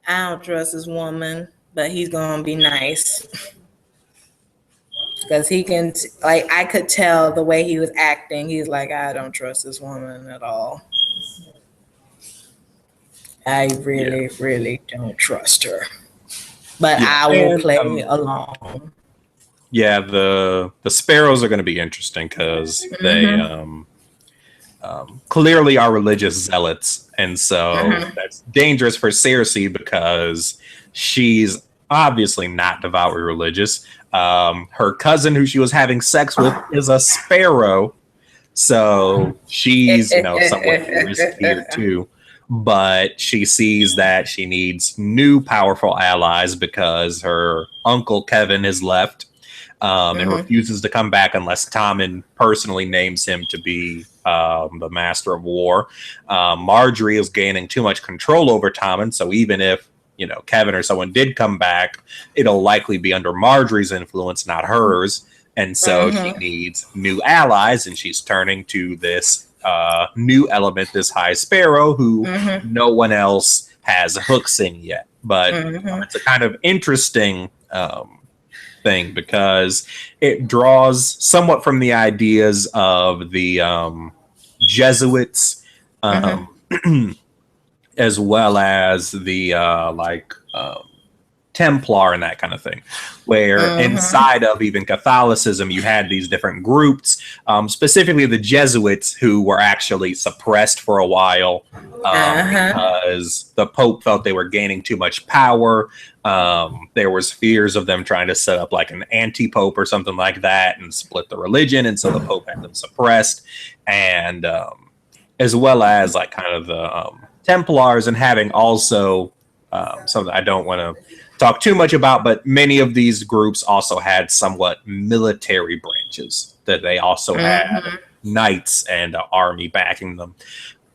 I don't trust this woman, but he's going to be nice. Because he can, I could tell the way he was acting. He's like, I don't trust this woman at all. I really don't trust her. But I will play along. Yeah, the Sparrows are going to be interesting because they clearly are religious zealots. And so that's dangerous for Cersei because She's obviously not devoutly religious. Her cousin, who she was having sex with, is a Sparrow. So she's, somewhat risky too. But she sees that she needs new powerful allies because her uncle Kevin has left and refuses to come back unless Tommen personally names him to be the Master of War. Marjorie is gaining too much control over Tommen, so even if Kevin or someone did come back, it'll likely be under Marjorie's influence, not hers. And so she needs new allies, and she's turning to this new element, this High Sparrow, who no one else has hooks in yet. But it's a kind of interesting thing because it draws somewhat from the ideas of the Jesuits, as well as the Templar and that kind of thing, where inside of even Catholicism, you had these different groups, specifically the Jesuits, who were actually suppressed for a while because the Pope felt they were gaining too much power. There was fears of them trying to set up like an anti-Pope or something like that and split the religion, and so the Pope had them suppressed, and as well as like kind of the Templars, and having also something I don't want to talk too much about, but many of these groups also had somewhat military branches, that they also had knights and an army backing them.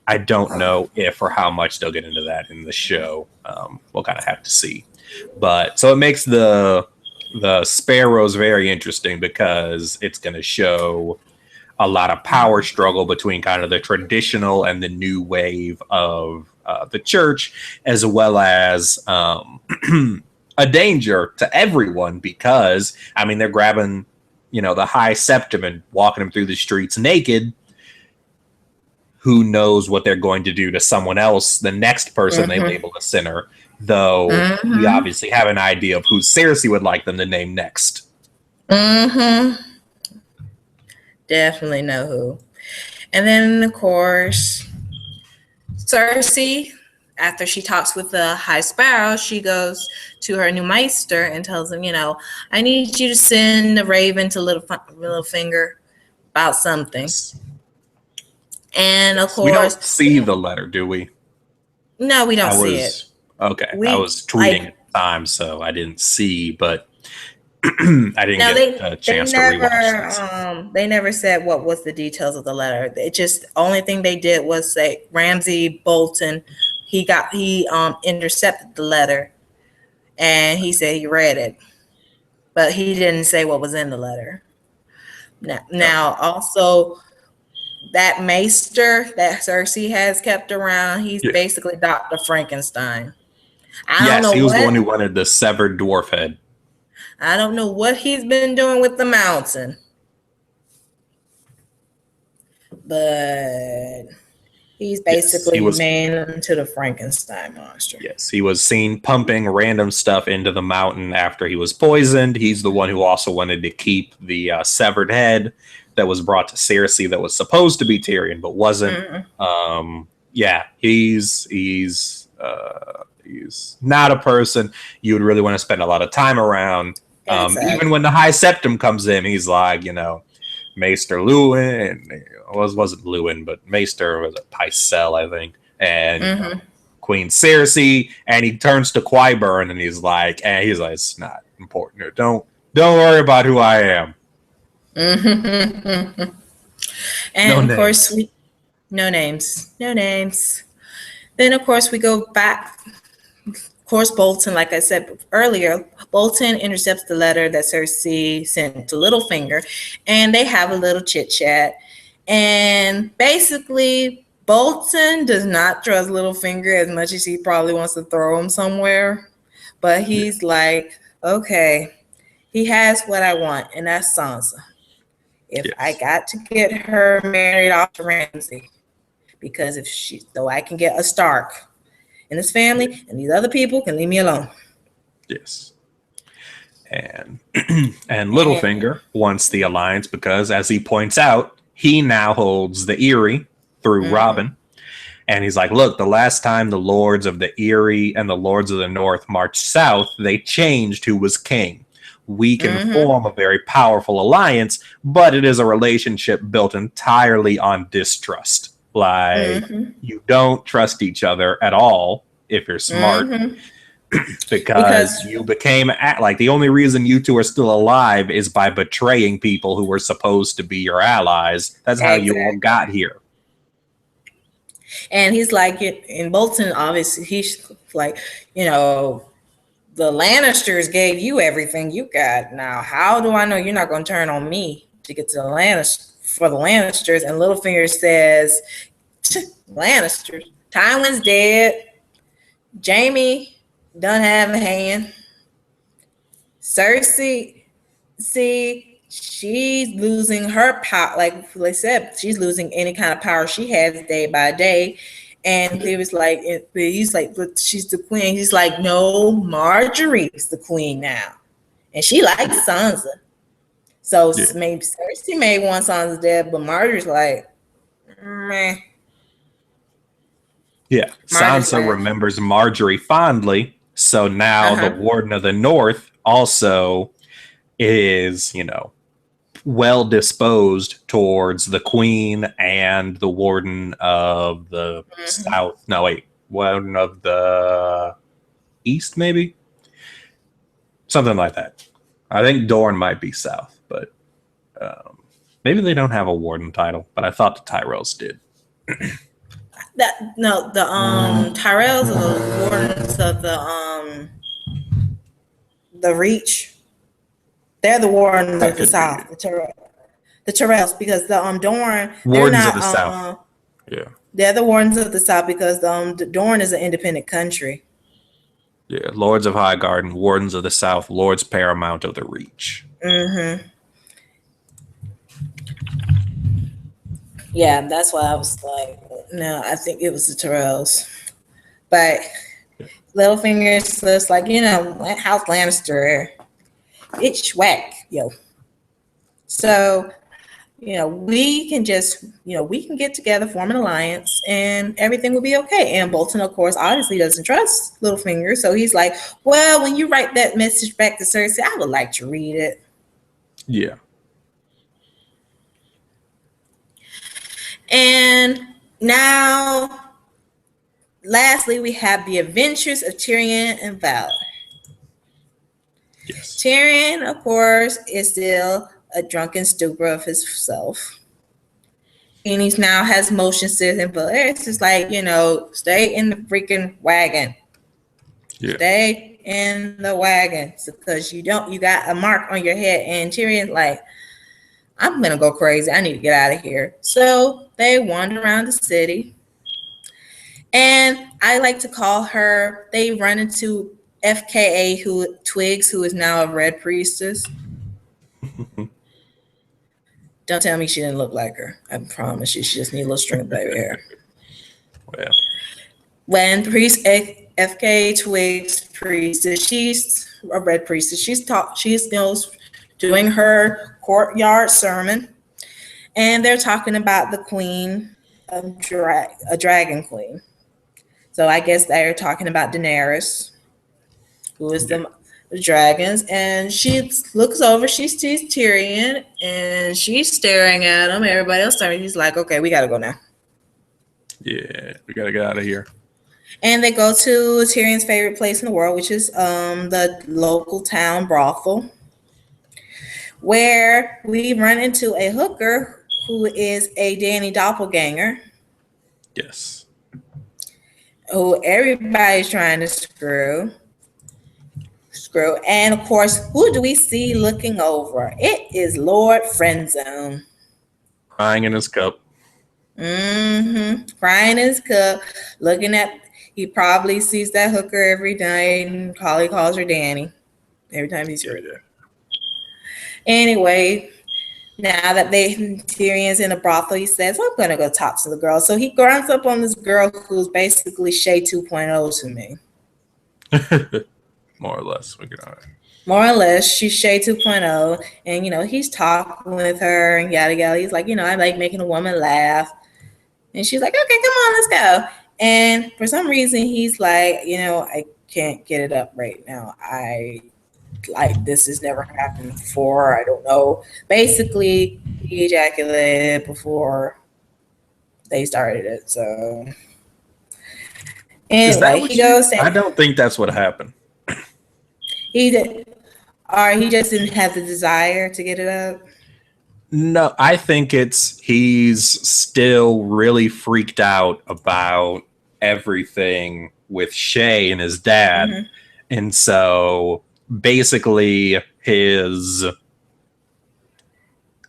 I don't know if or how much they'll get into that in the show. We'll kind of have to see. But so it makes the Sparrows very interesting because it's going to show a lot of power struggle between kind of the traditional and the new wave of the church, as well as a danger to everyone because, I mean, they're grabbing, the High Septim and walking him through the streets naked. Who knows what they're going to do to someone else, the next person they label a sinner, though we obviously have an idea of who Cersei would like them to name next. Definitely know who. And then, of course, Cersei, after she talks with the High Sparrow, she goes to her new Maester and tells him, I need you to send a raven to Littlefinger about something. And of course, we don't see the letter, do we? No, we don't see it. Okay, I was tweeting at the time, so I didn't see, but I didn't get a chance to rewatch this. They never said what was the details of the letter. It just only thing they did was say Ramsay Bolton. He intercepted the letter, and he said he read it, but he didn't say what was in the letter. Now also, that Maester that Cersei has kept around, he's basically Dr. Frankenstein. I don't know he was the one who wanted the severed dwarf head. I don't know what he's been doing with the mountain, but he's basically man into the Frankenstein monster. Yes, he was seen pumping random stuff into the mountain after he was poisoned. He's the one who also wanted to keep the severed head that was brought to Cersei that was supposed to be Tyrion, but wasn't. He's not a person you would really want to spend a lot of time around. Exactly. Even when the High Septim comes in, he's like, Maester Lewin, wasn't Lewin, but Maester was a Pycelle, I think, and Queen Cersei, and he turns to Qyburn and he's like, it's not important. Don't worry about who I am. And of course, no names. Then of course we go back. Of course, Bolton, like I said earlier, Bolton intercepts the letter that Cersei sent to Littlefinger, and they have a little chit chat. And basically, Bolton does not trust Littlefinger as much as he probably wants to throw him somewhere. But he's like, okay, he has what I want, and that's Sansa. If I got to get her married off to Ramsay, because though I can get a Stark in his family, and these other people can leave me alone. Yes. And Littlefinger wants the alliance because, as he points out, he now holds the Eyrie through Robin. And he's like, look, the last time the lords of the Erie and the lords of the North marched south, they changed who was king. We can form a very powerful alliance, but it is a relationship built entirely on distrust. Like, you don't trust each other at all if you're smart, because you became like, the only reason you two are still alive is by betraying people who were supposed to be your allies. That's how you all got here. And he's like, in Bolton, obviously, he's like, you know, the Lannisters gave you everything you got. Now, how do I know you're not going to turn on me to get to the Lannisters? And Littlefinger says, Lannisters, Tywin's dead. Jaime doesn't have a hand. Cersei, see, she's losing her power. Like they said, she's losing any kind of power she has day by day. And he was like, he's like, but she's the queen. He's like, no, Marjorie's the queen now. And she likes Sansa. So maybe Cersei may want Sansa dead, but Marjorie's like, meh. Yeah, Sansa remembers Marjorie fondly. So now the Warden of the North also is, you know, well disposed towards the Queen and the Warden of the South. No, wait, Warden of the East, maybe? Something like that. I think Dorne might be South, but maybe they don't have a Warden title, but I thought the Tyrells did. The Tyrells are the Wardens of the Reach. They're the Wardens of the South, the Tyrells, because the Dorne, Wardens of the South. Yeah, they're the Wardens of the South because the Dorne is an independent country. Yeah, Lords of Highgarden, Wardens of the South, Lords Paramount of the Reach. Yeah, that's why I was like, no, I think it was the Tyrells. But Littlefinger's just like, you know, House Lannister, it's whack, yo. So, you know, we can just, you know, we can get together, form an alliance, and everything will be okay. And Bolton, of course, obviously doesn't trust Littlefinger. So he's like, well, when you write that message back to Cersei, I would like to read it. Yeah. And now, lastly, we have the adventures of Tyrion and Valor. Yes. Tyrion, of course, is still a drunken stupor of himself. And he now has motion sickness, but it's just like, you know, stay in the freaking wagon. Yeah. Stay in the wagon because you got a mark on your head. And Tyrion's like, I'm going to go crazy. I need to get out of here. So they wander around the city. And I like to call her, they run into FKA Twigs, who is now a Red Priestess. Don't tell me she didn't look like her. I promise you, she just needs a little string of baby hair. Well, when FKA Twigs priestess, she's a Red Priestess. She's doing her courtyard sermon, and they're talking about the queen of a dragon queen. So I guess they're talking about Daenerys, who is the dragons, and she looks over, she sees Tyrion, and she's staring at him. Everybody else staring. He's like, okay, we gotta go now. Yeah, we gotta get out of here. And they go to Tyrion's favorite place in the world, which is the local town brothel, where we run into a hooker who is a Dany doppelganger. Yes. Who everybody's trying to screw. And of course, who do we see looking over? It is Lord Friendzone. Crying in his cup. Crying in his cup, looking at, he probably sees that hooker every night and Holly calls her Dany every time he's here. Anyway, now that Tyrion's in a brothel, he says, I'm going to go talk to the girl. So he runs up on this girl who's basically Shay 2.0 to me. More or less. More or less, she's Shay 2.0. And, you know, he's talking with her and yada, yada. He's like, you know, I like making a woman laugh. And she's like, okay, come on, let's go. And for some reason, he's like, I can't get it up right now. This has never happened before. I don't know. Basically, he ejaculated before they started it. So Is that anyway, what he goes. I don't think that's what happened. He did, or he just didn't have the desire to get it up. No, I think he's still really freaked out about everything with Shay and his dad. Mm-hmm. And so basically his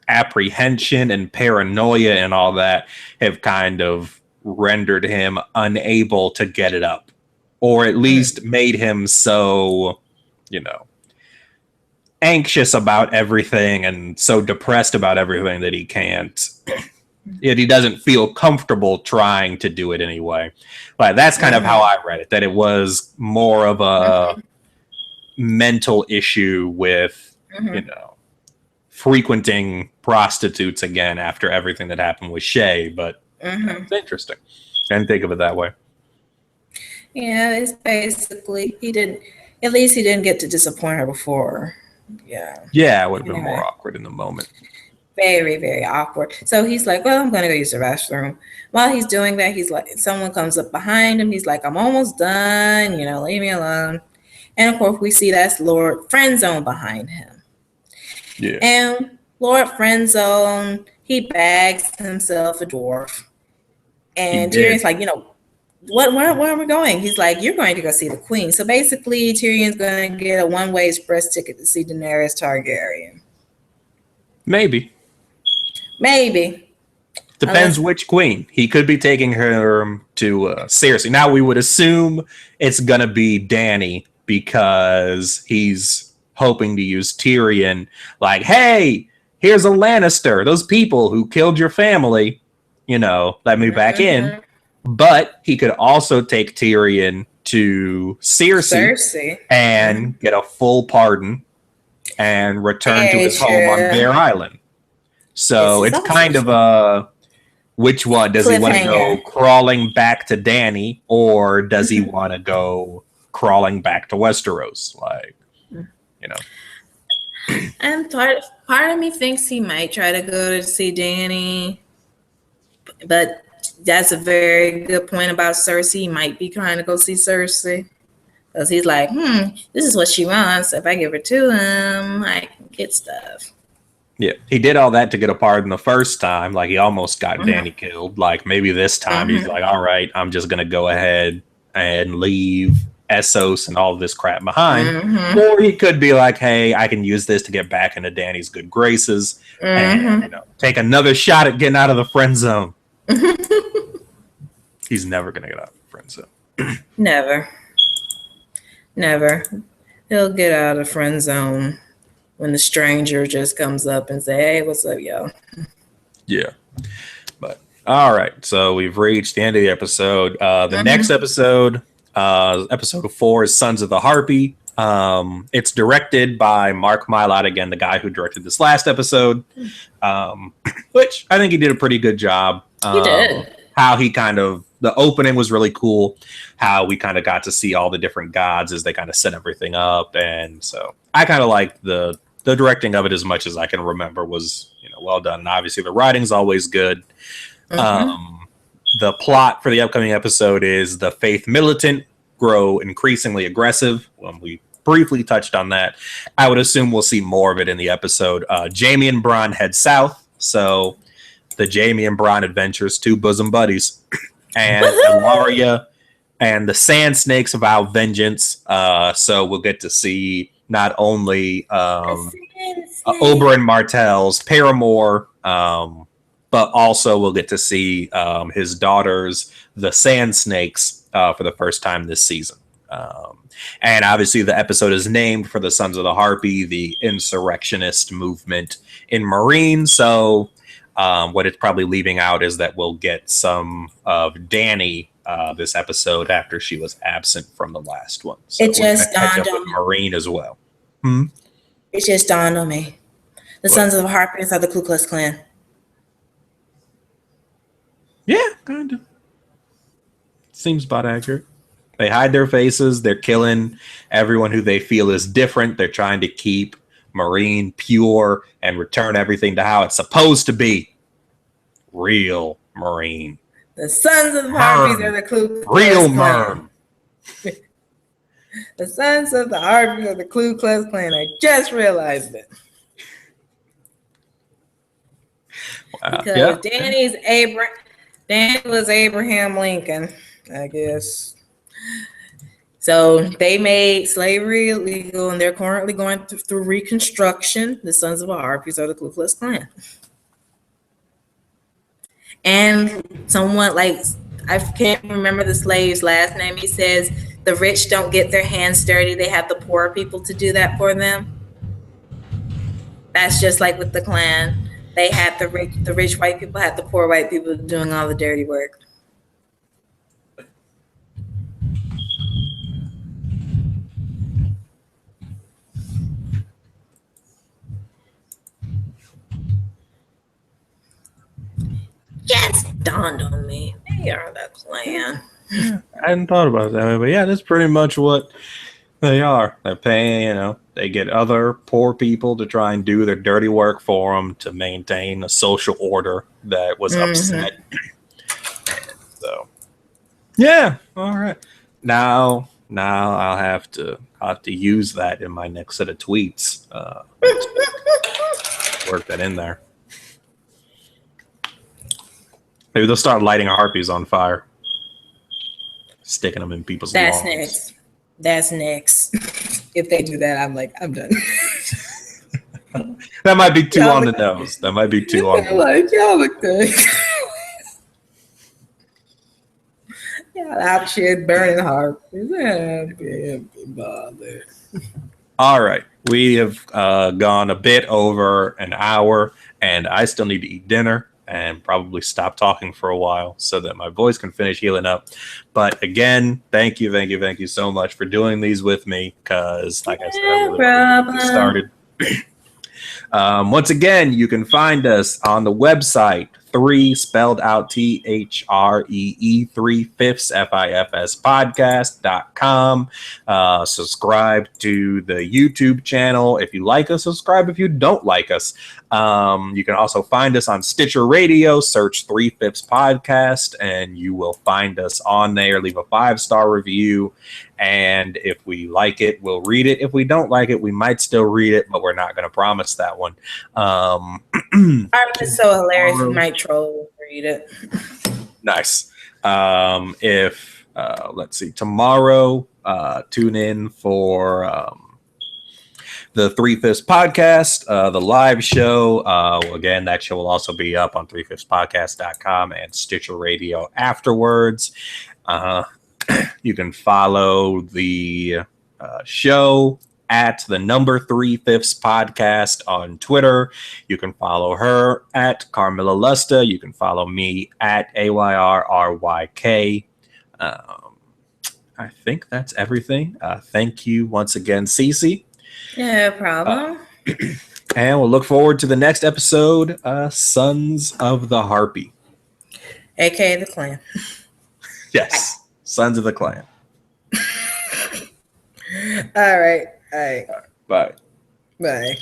apprehension and paranoia and all that have kind of rendered him unable to get it up, or at least made him so, anxious about everything and so depressed about everything that he can't. He doesn't feel comfortable trying to do it anyway. But that's kind of how I read it, that it was more of a mental issue with, frequenting prostitutes again after everything that happened with Shay. But it's interesting. I didn't think of it that way. Yeah, it's basically, he didn't get to disappoint her before. Yeah, it would have been more awkward in the moment. Very, very awkward. So he's like, well, I'm going to go use the restroom. While he's doing that, he's like, someone comes up behind him. He's like, I'm almost done, leave me alone. And of course, we see that's Lord Friendzone behind him. Yeah. And Lord Friendzone, he bags himself a dwarf. And Tyrion's like, where are we going? He's like, you're going to go see the queen. So basically, Tyrion's going to get a one-way express ticket to see Daenerys Targaryen. Maybe. Depends which queen. He could be taking her to Cersei. Now, we would assume it's going to be Dany because he's hoping to use Tyrion like, hey, here's a Lannister. Those people who killed your family, let me back in. But he could also take Tyrion to Cersei and get a full pardon and return to his home on Bear Island. So it's kind of a, which one? Does he want to go crawling back to Dany, or does he want to go crawling back to Westeros? And part of me thinks he might try to go to see Dany, but that's a very good point about Cersei. He might be trying to go see Cersei because he's like, this is what she wants. If I give her to him, I can get stuff. Yeah, he did all that to get a pardon the first time. Like, he almost got Dany killed. Like, maybe this time he's like, all right, I'm just going to go ahead and leave Essos and all of this crap behind. Or he could be like, hey, I can use this to get back into Dany's good graces and take another shot at getting out of the friend zone. He's never going to get out of the friend zone. Never. He'll get out of the friend zone when the stranger just comes up and say, hey, what's up, yo? Yeah. But, all right. So we've reached the end of the episode. The next episode, episode 4, is Sons of the Harpy. It's directed by Mark Mylod, again, the guy who directed this last episode, which I think he did a pretty good job. He did. How he the opening was really cool. How we kind of got to see all the different gods as they kind of set everything up. And so I kind of liked the directing of it as much as I can remember was, well done. And obviously the writing's always good. The plot for the upcoming episode is the Faith militant grow increasingly aggressive. We briefly touched on that. I would assume we'll see more of it in the episode. Jaime and Bronn head south. So the Jaime and Bronn adventures, 2 bosom buddies. And Ilaria and the Sand Snakes vow vengeance. So we'll get to see not only Oberyn Martell's paramour, but also we'll get to see his daughters, the Sand Snakes, for the first time this season. And obviously the episode is named for the Sons of the Harpy, the insurrectionist movement in Meereen. So what it's probably leaving out is that we'll get some of Dany this episode after she was absent from the last one. So it just dawned on me. Meereen as well. It just dawned on me. The Sons of the Harpies are the Ku Klux Klan. Yeah, kind of. Seems about accurate. They hide their faces. They're killing everyone who they feel is different. They're trying to keep Marine pure and return everything to how it's supposed to be. Real Marine. The Sons of the Harpies are the Ku Klux Real Klan. Mern. The Sons of the Harpies are the Ku Klux Klan. I just realized it. Because Danny was Abraham Lincoln, I guess. So they made slavery illegal, and they're currently going through Reconstruction. The Sons of the Harpies are the Ku Klux Klan. And someone like, I can't remember the slave's last name. He says the rich don't get their hands dirty. They have the poor people to do that for them. That's just like with the Klan. They had the rich white people had the poor white people doing all the dirty work. Just dawned on me. They are the Klan. I hadn't thought about it that way, but yeah, that's pretty much what they are. They're paying, they get other poor people to try and do their dirty work for them to maintain a social order that was upset. So, yeah, all right. Now I'll have to use that in my next set of tweets. Work that in there. Maybe they'll start lighting harpies on fire, sticking them in people's lawns. That's next. If they do that, I'm done. That might be too on the nose. That might be too on the nose. Like, y'all look good. Y'all out here burning harpies. Can't be bothered. All right. We have gone a bit over an hour, and I still need to eat dinner and probably stop talking for a while so that my voice can finish healing up. But again, thank you so much for doing these with me, because like I said, I really wanted to get started. Once again, you can find us on the website, 3 spelled out THREE 3/5 FIFS podcast.com. Subscribe to the YouTube channel if you like us. Subscribe if you don't like us. You can also find us on Stitcher Radio. Search 3/5 podcast and you will find us on there. Leave a 5-star review, and if we like it, we'll read it. If we don't like it, we might still read it, but we're not going to promise that one. It's so hilarious. We might troll read it. Nice. Let's see, tomorrow, tune in for the 3/5 podcast, the live show. Again, that show will also be up on 3/5podcast.com and Stitcher Radio afterwards. You can follow the show at the number 3/5 podcast on Twitter. You can follow her at Carmilla Lusta. You can follow me at AYRRYK. I think that's everything. Thank you once again, Cece. No problem. And we'll look forward to the next episode, Sons of the Harpy. AKA the Klan. Yes, Sons of the Klan. All right. Bye. Bye.